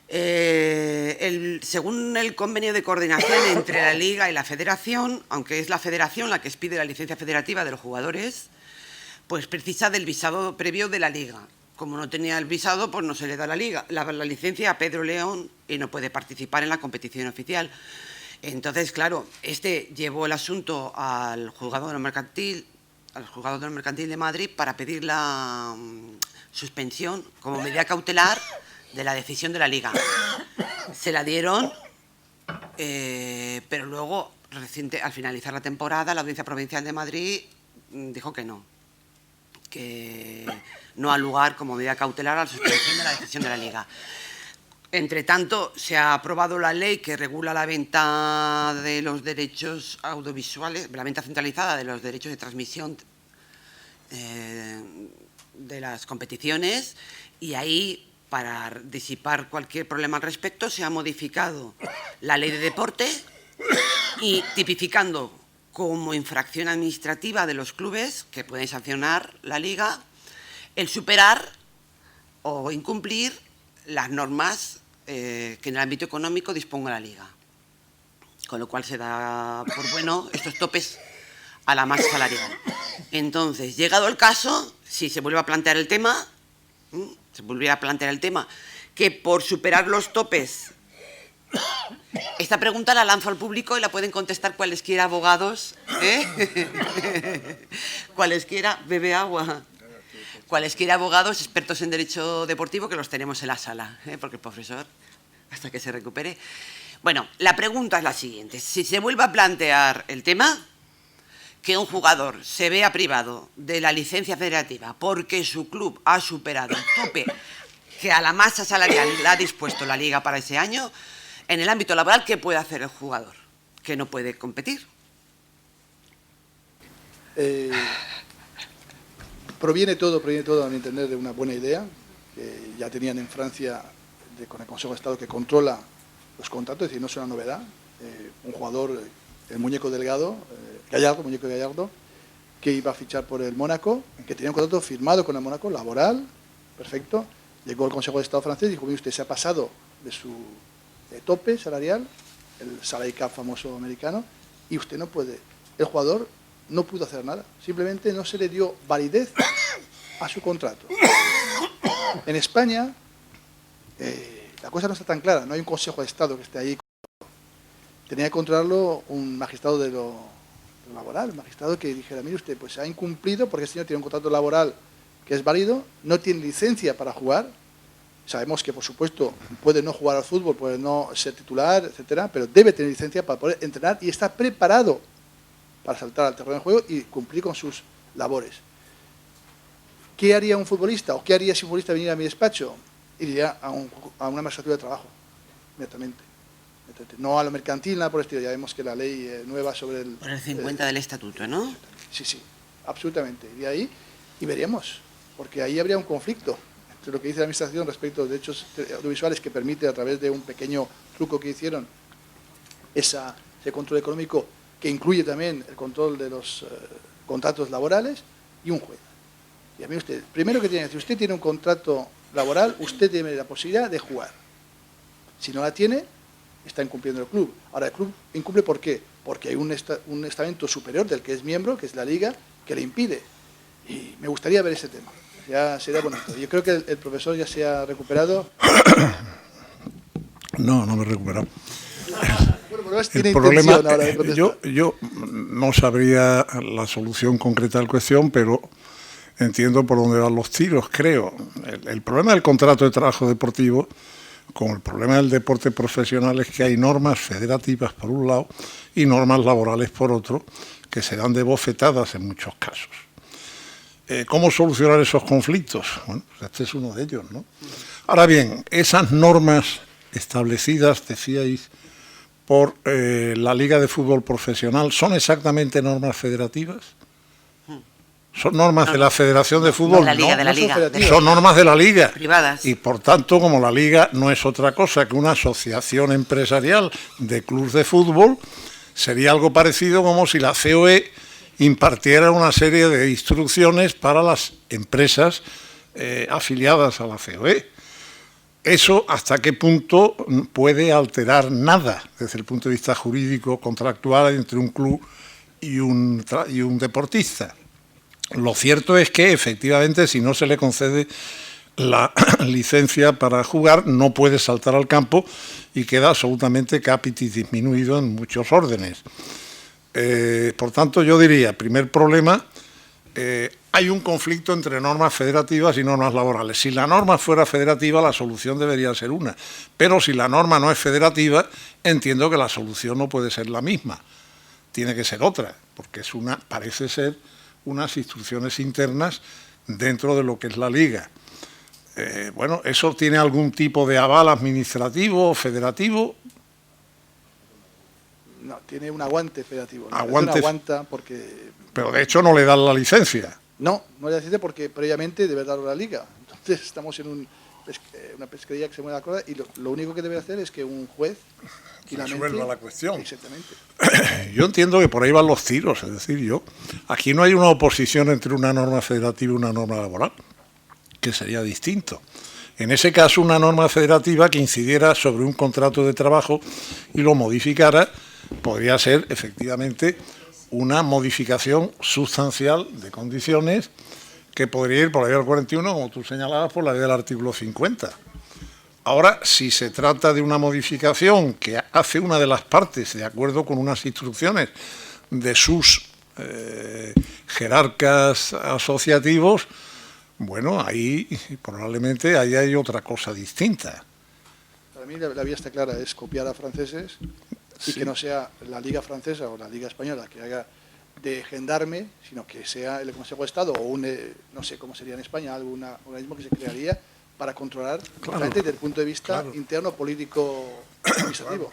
Según el convenio de coordinación entre la Liga y la Federación, aunque es la Federación la que expide la licencia federativa de los jugadores, pues precisa del visado previo de la Liga. Como no tenía el visado, pues no se le da la licencia a Pedro León y no puede participar en la competición oficial. Entonces, claro, llevó el asunto al juzgado mercantil de Madrid para pedir la suspensión como medida cautelar de la decisión de la Liga. Se la dieron, pero luego, al finalizar la temporada, la Audiencia Provincial de Madrid dijo que no ha lugar como medida cautelar a la suspensión de la decisión de la Liga. Entre tanto, se ha aprobado la ley que regula la venta de los derechos audiovisuales, la venta centralizada de los derechos de transmisión de las competiciones, y ahí, para disipar cualquier problema al respecto, se ha modificado la ley de deporte y tipificando como infracción administrativa de los clubes que pueden sancionar la Liga el superar o incumplir las normas que en el ámbito económico disponga la Liga. Con lo cual se da por bueno estos topes a la masa salarial. Entonces, llegado el caso, si se vuelve a plantear el tema, que por superar los topes, esta pregunta la lanzo al público y la pueden contestar cualesquiera abogados, cualesquiera, bebe agua, cualesquiera abogados expertos en derecho deportivo, que los tenemos en la sala, porque el profesor, hasta que se recupere. Bueno, la pregunta es la siguiente: si se vuelve a plantear el tema, que un jugador se vea privado de la licencia federativa porque su club ha superado el tope que a la masa salarial le ha dispuesto la Liga para ese año, en el ámbito laboral, ¿qué puede hacer el jugador que no puede competir?
Proviene todo, a mi entender, de una buena idea que ya tenían en Francia con el Consejo de Estado, que controla los contratos, es decir, no es una novedad. Un jugador, el muñeco delgado, Gallardo, que iba a fichar por el Mónaco, que tenía un contrato firmado con el Mónaco, laboral, perfecto. Llegó el Consejo de Estado francés y dijo, mire, usted se ha pasado de su tope salarial, el salary cap famoso americano, y usted no puede. El jugador no pudo hacer nada, simplemente no se le dio validez a su contrato. En España, la cosa no está tan clara, no hay un Consejo de Estado que esté ahí. Tenía que controlarlo un magistrado de lo laboral, un magistrado que dijera, mire usted, pues ha incumplido porque el señor tiene un contrato laboral que es válido, no tiene licencia para jugar. Sabemos que, por supuesto, puede no jugar al fútbol, puede no ser titular, etcétera, pero debe tener licencia para poder entrenar y está preparado para saltar al terreno de juego y cumplir con sus labores. ¿Qué haría un futbolista? ¿O qué haría si un futbolista viniera a mi despacho? Iría a una magistratura de trabajo, inmediatamente. No a lo mercantil, nada por el estilo. Ya vemos que la ley nueva sobre el...
Por el 50 del estatuto, ¿no?
Sí, sí, absolutamente. Y ahí, y veríamos, porque ahí habría un conflicto entre lo que dice la Administración respecto a los derechos audiovisuales que permite, a través de un pequeño truco que hicieron, ese control económico que incluye también el control de los contratos laborales, y un juez. Y a mí usted, primero que tiene que decir, usted tiene un contrato laboral, usted tiene la posibilidad de jugar. Si no la tiene, está incumpliendo el club. Ahora, el club incumple ¿por qué? Porque hay un estamento superior del que es miembro, que es la Liga, que le impide. Y me gustaría ver ese tema. Ya sería bonito. Yo creo que el profesor ya se ha recuperado.
No, no me he recuperado.
Bueno,
El problema, yo no sabría la solución concreta de la cuestión, pero entiendo por dónde van los tiros, creo. El problema del contrato de trabajo deportivo, con el problema del deporte profesional, es que hay normas federativas por un lado y normas laborales por otro, que se dan de bofetadas en muchos casos. ¿Cómo solucionar esos conflictos? Bueno, pues este es uno de ellos, ¿no? Ahora bien, esas normas establecidas, decíais, por la Liga de Fútbol Profesional, ¿son exactamente normas federativas? ¿Son normas de la Federación de Fútbol?
De la Liga.
Son normas de la Liga.
Privadas.
Y por tanto, como la Liga no es otra cosa que una asociación empresarial de clubes de fútbol, sería algo parecido como si la COE impartiera una serie de instrucciones para las empresas afiliadas a la COE. ¿Eso hasta qué punto puede alterar nada desde el punto de vista jurídico, contractual, entre un club y un deportista? Lo cierto es que, efectivamente, si no se le concede la licencia para jugar, no puede saltar al campo y queda absolutamente capitis disminuido en muchos órdenes. Por tanto, yo diría, primer problema, hay un conflicto entre normas federativas y normas laborales. Si la norma fuera federativa, la solución debería ser una. Pero si la norma no es federativa, entiendo que la solución no puede ser la misma. Tiene que ser otra, porque parece ser unas instrucciones internas dentro de lo que es la Liga. Bueno, ¿eso tiene algún tipo de aval administrativo o federativo?
No, tiene un aguante federativo. ¿No?
Aguante,
aguanta porque...
Pero de hecho no le dan la licencia.
No le da la licencia porque previamente debe darlo la Liga. Entonces estamos en una pesquería que se mueve la cosa y lo único que debe hacer es que un juez
resuelva la cuestión.
Exactamente.
Yo entiendo que por ahí van los tiros, es decir, aquí no hay una oposición entre una norma federativa y una norma laboral, que sería distinto. En ese caso, una norma federativa que incidiera sobre un contrato de trabajo y lo modificara, podría ser efectivamente una modificación sustancial de condiciones que podría ir por la ley del 41, como tú señalabas, por la ley del artículo 50. Ahora, si se trata de una modificación que hace una de las partes de acuerdo con unas instrucciones de sus jerarcas asociativos, bueno, ahí probablemente ahí hay otra cosa distinta.
Para mí la vía está clara, es copiar a franceses y que no sea la Liga Francesa o la Liga Española que haga de gendarme, sino que sea el Consejo de Estado o no sé cómo sería en España, algún organismo que se crearía para controlar desde el punto de vista interno, político, administrativo.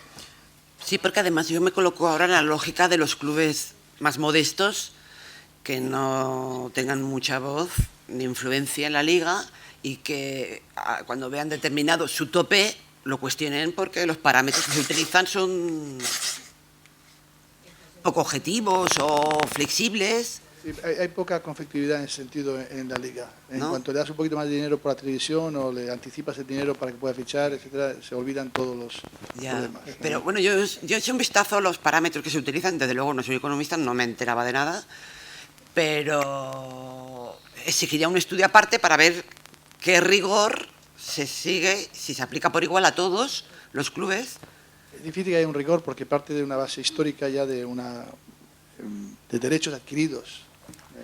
Sí, porque además yo me coloco ahora en la lógica de los clubes más modestos que no tengan mucha voz ni influencia en la Liga y que cuando vean determinado su tope lo cuestionen porque los parámetros que se utilizan son poco objetivos o flexibles
Sí, hay poca conflictividad en ese sentido en la Liga. En
¿No?
cuanto le das un poquito más de dinero por la televisión o le anticipas el dinero para que pueda fichar, etcétera, se olvidan todos los
Ya,
problemas.
pero bueno, yo he hecho un vistazo a los parámetros que se utilizan, desde luego no soy economista, no me enteraba de nada, pero exigiría un estudio aparte para ver qué rigor se sigue, si se aplica por igual a todos los clubes.
Es difícil que haya un rigor porque parte de una base histórica ya de derechos adquiridos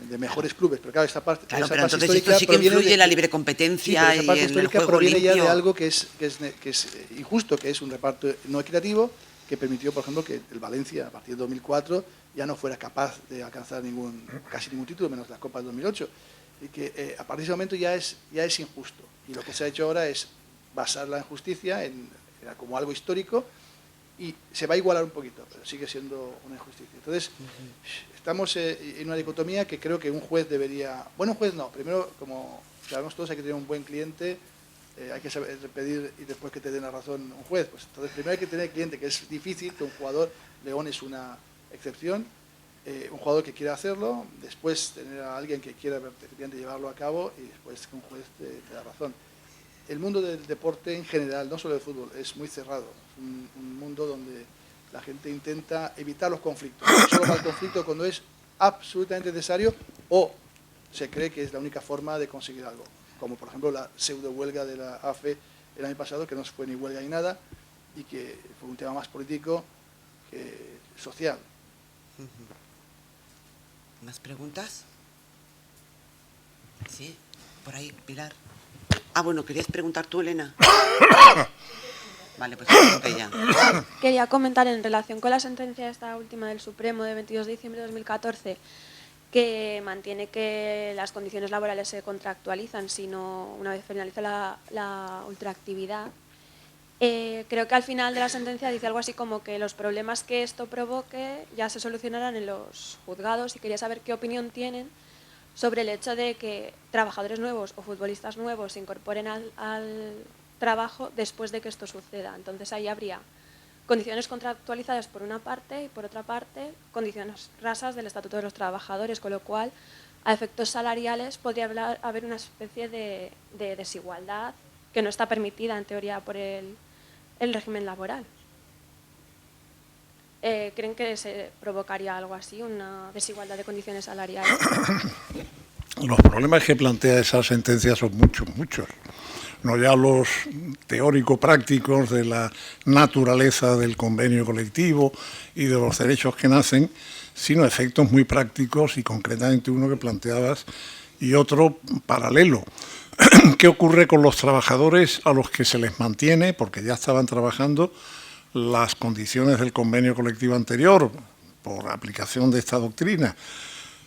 de mejores clubes, pero claro, esa parte,
Claro,
esa
pero
base
entonces esto
histórica
sí que
proviene
influye en la libre
sí,
competencia
pero esa
y
parte
en el
histórica
juego
proviene ya
limpio.
de algo que es injusto, que es un reparto no equitativo, que permitió, por ejemplo, que el Valencia, a partir de 2004, ya no fuera capaz de alcanzar casi ningún título, menos la Copa del 2008. Y que a partir de ese momento ya es injusto. Y lo que se ha hecho ahora es basar la injusticia como algo histórico y se va a igualar un poquito, pero sigue siendo una injusticia. Entonces, estamos en una dicotomía que creo que un juez debería... Bueno, un juez no. Primero, como sabemos todos, hay que tener un buen cliente, hay que saber pedir y después que te den la razón un juez. Pues entonces, primero hay que tener cliente, que es difícil, que un jugador, León es una excepción, un jugador que quiera hacerlo, después tener a alguien que quiera efectivamente llevarlo a cabo y después que un juez te da razón. El mundo del deporte en general, no solo del fútbol, es muy cerrado. Es un mundo donde la gente intenta evitar los conflictos. Solo va el conflicto cuando es absolutamente necesario o se cree que es la única forma de conseguir algo. Como por ejemplo la pseudo huelga de la AFE el año pasado, que no fue ni huelga ni nada, y que fue un tema más político que social.
¿Más preguntas? Sí, por ahí, Pilar. Ah, bueno, ¿querías preguntar tú, Elena? Vale, pues creo que ya.
Quería comentar en relación con la sentencia esta última del Supremo de 22 de diciembre de 2014, que mantiene que las condiciones laborales se contractualizan sino una vez finaliza la ultraactividad. Creo que al final de la sentencia dice algo así como que los problemas que esto provoque ya se solucionarán en los juzgados, y quería saber qué opinión tienen sobre el hecho de que trabajadores nuevos o futbolistas nuevos se incorporen al trabajo después de que esto suceda. Entonces ahí habría condiciones contractualizadas por una parte y por otra parte condiciones rasas del Estatuto de los Trabajadores, con lo cual a efectos salariales podría haber una especie de desigualdad que no está permitida en teoría por el régimen laboral. ¿Creen que se provocaría algo así, una desigualdad de condiciones salariales?
Los problemas que plantea esa sentencia son muchos. No ya los teórico-prácticos de la naturaleza del convenio colectivo y de los derechos que nacen, sino efectos muy prácticos y concretamente uno que planteabas y otro paralelo. ¿Qué ocurre con los trabajadores a los que se les mantiene, porque ya estaban trabajando, las condiciones del convenio colectivo anterior por aplicación de esta doctrina?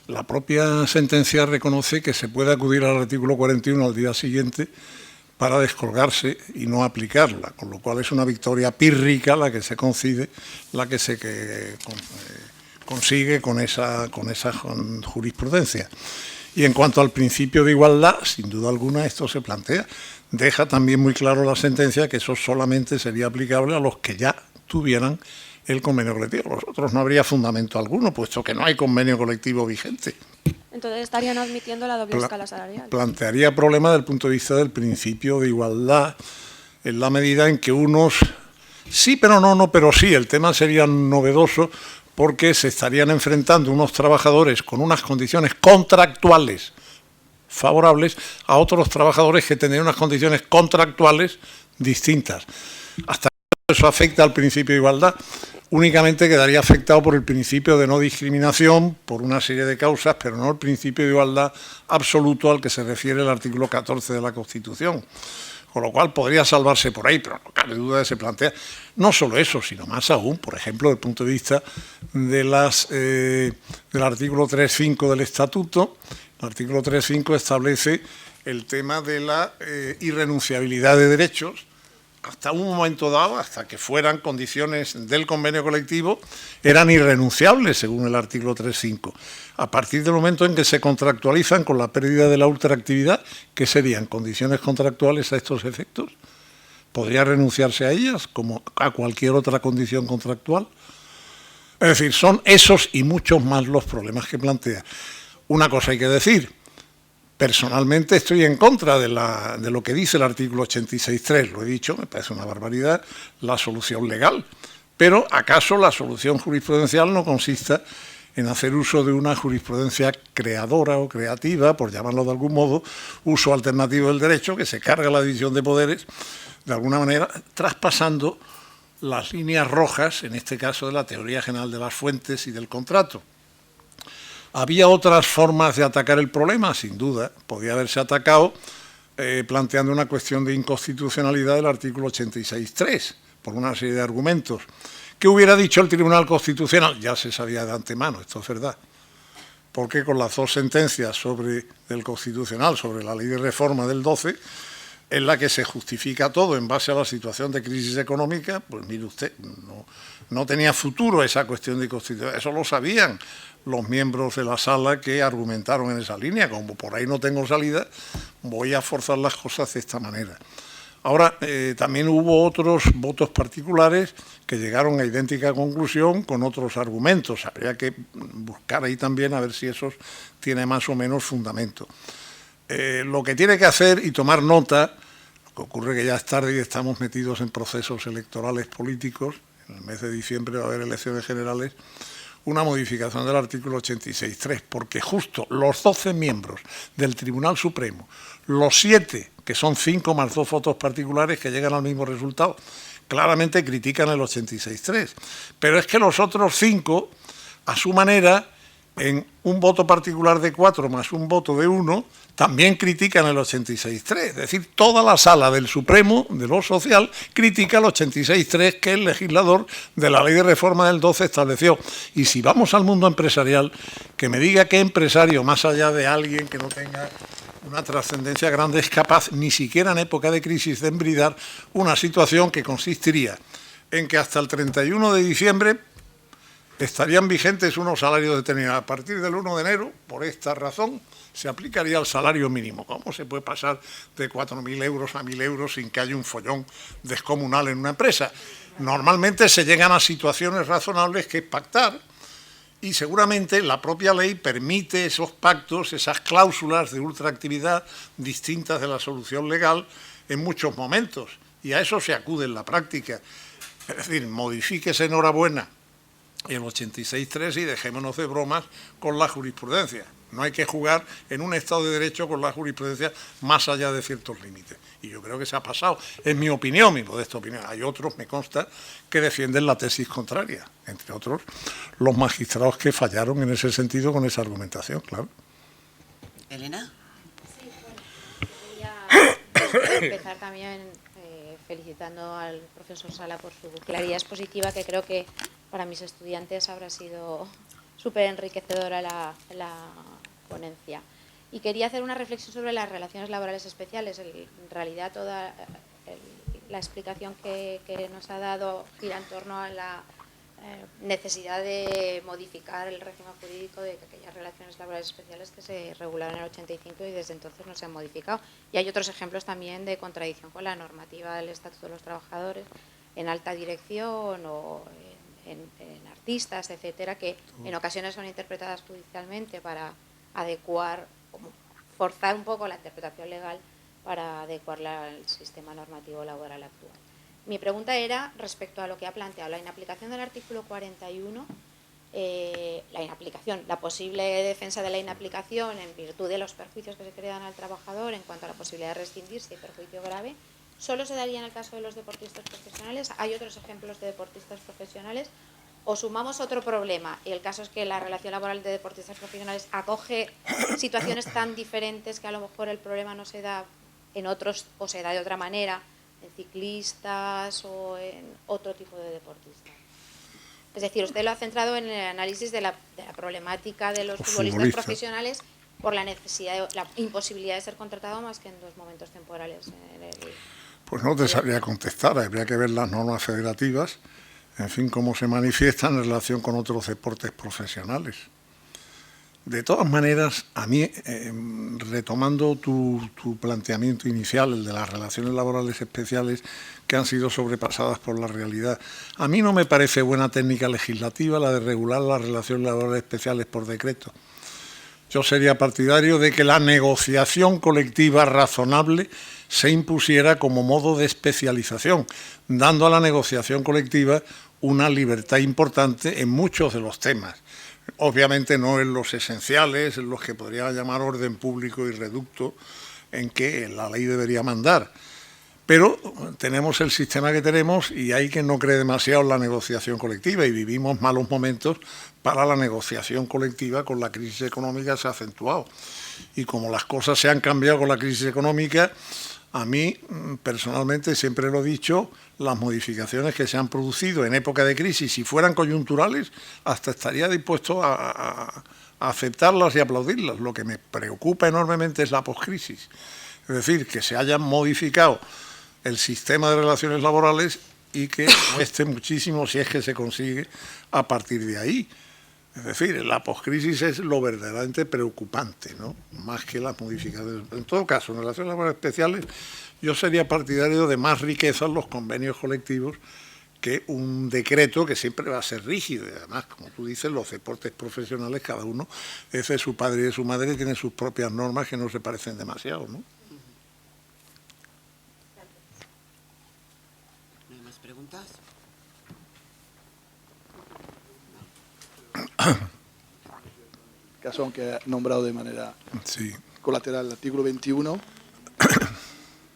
La propia sentencia reconoce que se puede acudir al artículo 41 al día siguiente para descolgarse y no aplicarla, con lo cual es una victoria pírrica la que se concede, la que se consigue con esa jurisprudencia. Y en cuanto al principio de igualdad, sin duda alguna esto se plantea. Deja también muy claro la sentencia que eso solamente sería aplicable a los que ya tuvieran el convenio colectivo. Los otros no habría fundamento alguno, puesto que no hay convenio colectivo vigente.
Entonces estarían admitiendo la doble escala salarial.
Plantearía problemas desde el punto de vista del principio de igualdad, en la medida en que unos sí, pero no, pero sí. El tema sería novedoso porque se estarían enfrentando unos trabajadores con unas condiciones contractuales favorables a otros trabajadores que tendrían unas condiciones contractuales distintas. Hasta que eso afecta al principio de igualdad, únicamente quedaría afectado por el principio de no discriminación por una serie de causas, pero no el principio de igualdad absoluto al que se refiere el artículo 14 de la Constitución. Con lo cual podría salvarse por ahí, pero no cabe duda de que se plantea no solo eso, sino más aún, por ejemplo, desde el punto de vista de del artículo 3.5 del Estatuto. El artículo 3.5 establece el tema de la irrenunciabilidad de derechos hasta un momento dado, hasta que fueran condiciones del convenio colectivo, eran irrenunciables según el artículo 3.5. A partir del momento en que se contractualizan con la pérdida de la ultraactividad, ¿qué serían? ¿Condiciones contractuales a estos efectos? ¿Podría renunciarse a ellas como a cualquier otra condición contractual? Es decir, son esos y muchos más los problemas que plantea. Una cosa hay que decir, personalmente estoy en contra de lo que dice el artículo 86.3, lo he dicho, me parece una barbaridad, la solución legal. Pero ¿acaso la solución jurisprudencial no consista en hacer uso de una jurisprudencia creadora o creativa, por llamarlo de algún modo, uso alternativo del derecho, que se carga la división de poderes, de alguna manera traspasando las líneas rojas, en este caso de la teoría general de las fuentes y del contrato? ¿Había otras formas de atacar el problema? Sin duda, podía haberse atacado planteando una cuestión de inconstitucionalidad del artículo 86.3, por una serie de argumentos. ¿Qué hubiera dicho el Tribunal Constitucional? Ya se sabía de antemano, esto es verdad, porque con las dos sentencias del Constitucional sobre la ley de reforma del 12, en la que se justifica todo en base a la situación de crisis económica, pues mire usted, no tenía futuro esa cuestión de constitución. Eso lo sabían los miembros de la sala que argumentaron en esa línea. Como por ahí no tengo salida, voy a forzar las cosas de esta manera. Ahora, también hubo otros votos particulares que llegaron a idéntica conclusión con otros argumentos. Habría que buscar ahí también a ver si esos tienen más o menos fundamento. Lo que tiene que hacer y tomar nota, lo que ocurre que ya es tarde y estamos metidos en procesos electorales políticos, en el mes de diciembre va a haber elecciones generales, una modificación del artículo 86.3, porque justo los 12 miembros del Tribunal Supremo, los 7, que son 5 más 2 votos particulares que llegan al mismo resultado, claramente critican el 86.3. Pero es que los otros 5, a su manera, en un voto particular de 4 más un voto de 1, también critican el 86.3. Es decir, toda la sala del Supremo, de lo social, critica el 86.3 que el legislador de la ley de reforma del 12 estableció. Y si vamos al mundo empresarial, que me diga qué empresario, más allá de alguien que no tenga una trascendencia grande, es capaz, ni siquiera en época de crisis, de embridar una situación que consistiría en que hasta el 31 de diciembre estarían vigentes unos salarios determinados. A partir del 1 de enero, por esta razón, se aplicaría el salario mínimo. ¿Cómo se puede pasar de 4.000 euros a 1.000 euros sin que haya un follón descomunal en una empresa? Normalmente se llegan a situaciones razonables, que es pactar, y seguramente la propia ley permite esos pactos, esas cláusulas de ultraactividad distintas de la solución legal en muchos momentos, y a eso se acude en la práctica. Es decir, modifíquese enhorabuena el 86.3 y dejémonos de bromas con la jurisprudencia. No hay que jugar en un Estado de Derecho con la jurisprudencia más allá de ciertos límites. Y yo creo que se ha pasado. Es mi opinión, mi modesta opinión. Hay otros, me consta, que defienden la tesis contraria. Entre otros, los magistrados que fallaron en ese sentido con esa argumentación, claro.
Elena.
Sí, bueno, quería empezar también felicitando al profesor Sala por su claridad expositiva, que creo que para mis estudiantes habrá sido súper enriquecedora la ponencia. Y quería hacer una reflexión sobre las relaciones laborales especiales. En realidad toda la explicación que nos ha dado gira en torno a la necesidad de modificar el régimen jurídico de aquellas relaciones laborales especiales que se regularon en el 85 y desde entonces no se han modificado. Y hay otros ejemplos también de contradicción con la normativa del Estatuto de los Trabajadores en alta dirección o en artistas, etcétera, que en ocasiones son interpretadas judicialmente para adecuar, forzar un poco la interpretación legal para adecuarla al sistema normativo laboral actual. Mi pregunta era respecto a lo que ha planteado la inaplicación del artículo 41, la posible defensa de la inaplicación en virtud de los perjuicios que se crean al trabajador en cuanto a la posibilidad de rescindir si hay perjuicio grave. ¿Solo se daría en el caso de los deportistas profesionales? ¿Hay otros ejemplos de deportistas profesionales? ¿O sumamos otro problema? Y el caso es que la relación laboral de deportistas profesionales acoge situaciones tan diferentes que a lo mejor el problema no se da en otros o se da de otra manera, en ciclistas o en otro tipo de deportistas. Es decir, usted lo ha centrado en el análisis de la problemática de los futbolistas profesionales por la necesidad, la imposibilidad de ser contratado más que en dos momentos temporales.
Pues no te sabría contestar, habría que ver las normas federativas, en fin, cómo se manifiestan en relación con otros deportes profesionales. De todas maneras, a mí, retomando tu planteamiento inicial, el de las relaciones laborales especiales que han sido sobrepasadas por la realidad, a mí no me parece buena técnica legislativa la de regular las relaciones laborales especiales por decreto. yo sería partidario de que la negociación colectiva razonable se impusiera como modo de especialización, dando a la negociación colectiva una libertad importante en muchos de los temas. Obviamente no en los esenciales, en los que podría llamar orden público y reducto, en que la ley debería mandar. Pero tenemos el sistema que tenemos y hay que no cree demasiado en la negociación colectiva y vivimos malos momentos para la negociación colectiva. Con la crisis económica se ha acentuado. Y como las cosas se han cambiado con la crisis económica, a mí, personalmente, siempre lo he dicho, las modificaciones que se han producido en época de crisis, si fueran coyunturales, hasta estaría dispuesto a aceptarlas y aplaudirlas. Lo que me preocupa enormemente es la poscrisis. Es decir, que se hayan modificado el sistema de relaciones laborales y que cueste muchísimo si es que se consigue a partir de ahí. Es decir, la poscrisis es lo verdaderamente preocupante, ¿no? Más que las modificaciones. En todo caso, en relaciones laborales especiales, yo sería partidario de más riqueza en los convenios colectivos que un decreto que siempre va a ser rígido. Y además, como tú dices, los deportes profesionales, cada uno es de su padre y de su madre, y tiene sus propias normas que no se parecen demasiado, ¿no?
¿No hay más preguntas?
Caso, aunque ha nombrado de manera
Sí.
colateral el artículo 21,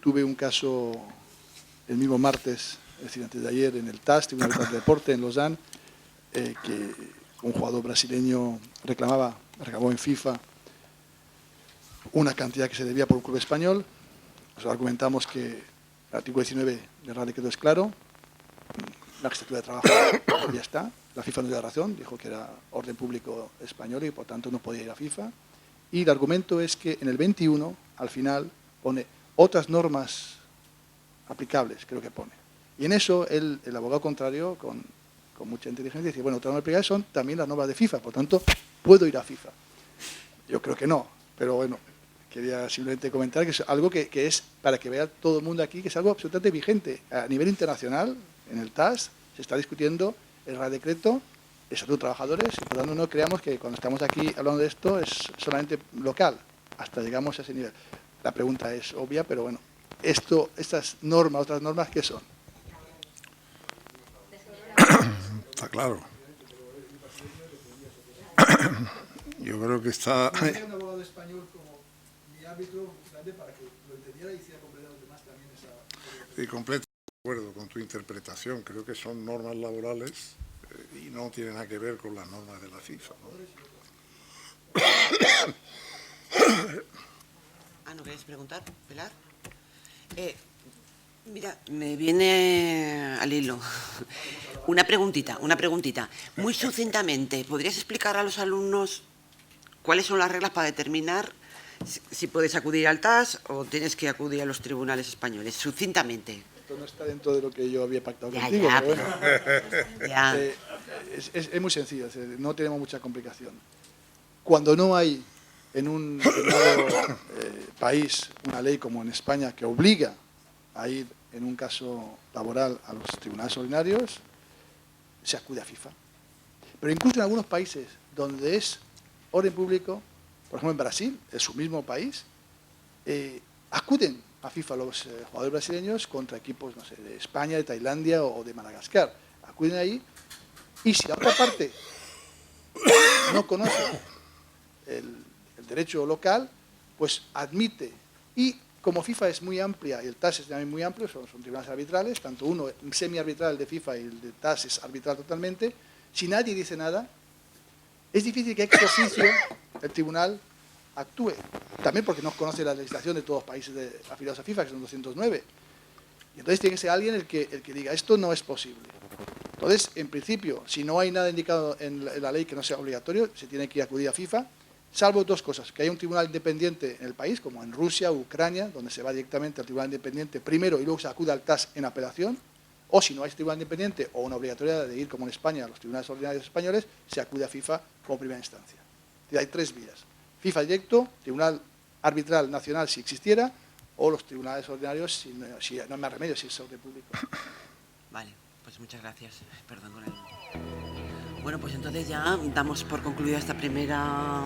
tuve un caso el mismo martes, es decir, antes de ayer, en el TAS, Tribunal de Deporte, en Lausanne, que un jugador brasileño reclamó en FIFA una cantidad que se debía por un club español. Nos argumentamos que el artículo 19 del Real Decreto es claro, la estructura de trabajo ya está. La FIFA no dio razón, dijo que era orden público español y por tanto no podía ir a FIFA. Y el argumento es que en el 21, al final, pone otras normas aplicables, creo que pone. Y en eso el abogado contrario, con mucha inteligencia, dice, bueno, otras normas aplicables son también las normas de FIFA, por tanto, puedo ir a FIFA. Yo creo que no, pero bueno, quería simplemente comentar que es algo que es, para que vea todo el mundo aquí, que es algo absolutamente vigente. A nivel internacional, en el TAS, se está discutiendo el Real Decreto de Estatuto de Trabajadores, y por tanto no creamos que cuando estamos aquí hablando de esto es solamente local, hasta llegamos a ese nivel. La pregunta es obvia, pero bueno, estas normas, otras normas, ¿qué son?
Está claro. Yo creo que está...
Un abogado español como mi árbitro para que lo entendiera y hiciera comprender a los demás también esa...
Y completamente de acuerdo con tu interpretación. Creo que son normas laborales y no tienen nada que ver con las normas de la FIFA, ¿no?
¿No queréis preguntar, Pilar? Mira, me viene al hilo una preguntita. Muy sucintamente, ¿podrías explicar a los alumnos cuáles son las reglas para determinar si puedes acudir al TAS o tienes que acudir a los tribunales españoles? Sucintamente.
Esto no está dentro de lo que yo había pactado
Ya,
contigo,
ya,
pero bueno.
Ya.
Es muy sencillo, no tenemos mucha complicación. Cuando no hay en un determinado país una ley como en España que obliga a ir en un caso laboral a los tribunales ordinarios, se acude a FIFA. Pero incluso en algunos países donde es orden público, por ejemplo en Brasil, es su mismo país, acuden a FIFA los jugadores brasileños contra equipos, no sé, de España, de Tailandia o de Madagascar. Acuden ahí y si la otra parte no conoce el derecho local, pues admite. Y como FIFA es muy amplia y el TAS es también muy amplio, son tribunales arbitrales, tanto uno semi-arbitral, el de FIFA, y el de TAS es arbitral totalmente, si nadie dice nada, es difícil que ex oficio el tribunal actúe. También porque no conoce la legislación de todos los países afiliados a FIFA, que son 209. Y entonces tiene que ser alguien el que diga, esto no es posible. Entonces, en principio, si no hay nada indicado en la ley que no sea obligatorio, se tiene que acudir a FIFA, salvo dos cosas, que haya un tribunal independiente en el país, como en Rusia o Ucrania, donde se va directamente al tribunal independiente primero y luego se acude al TAS en apelación, o si no hay tribunal independiente o una obligatoriedad de ir, como en España, a los tribunales ordinarios españoles, se acude a FIFA como primera instancia. Y hay tres vías: FIFA directo, tribunal arbitral nacional si existiera, o los tribunales ordinarios si no hay más remedio, si es orden público.
Vale, pues muchas gracias. Perdón con el... Bueno, pues entonces ya damos por concluida esta primera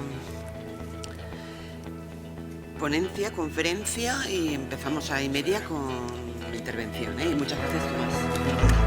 ponencia, conferencia y empezamos a y media con la intervención. Y muchas gracias, Tomás.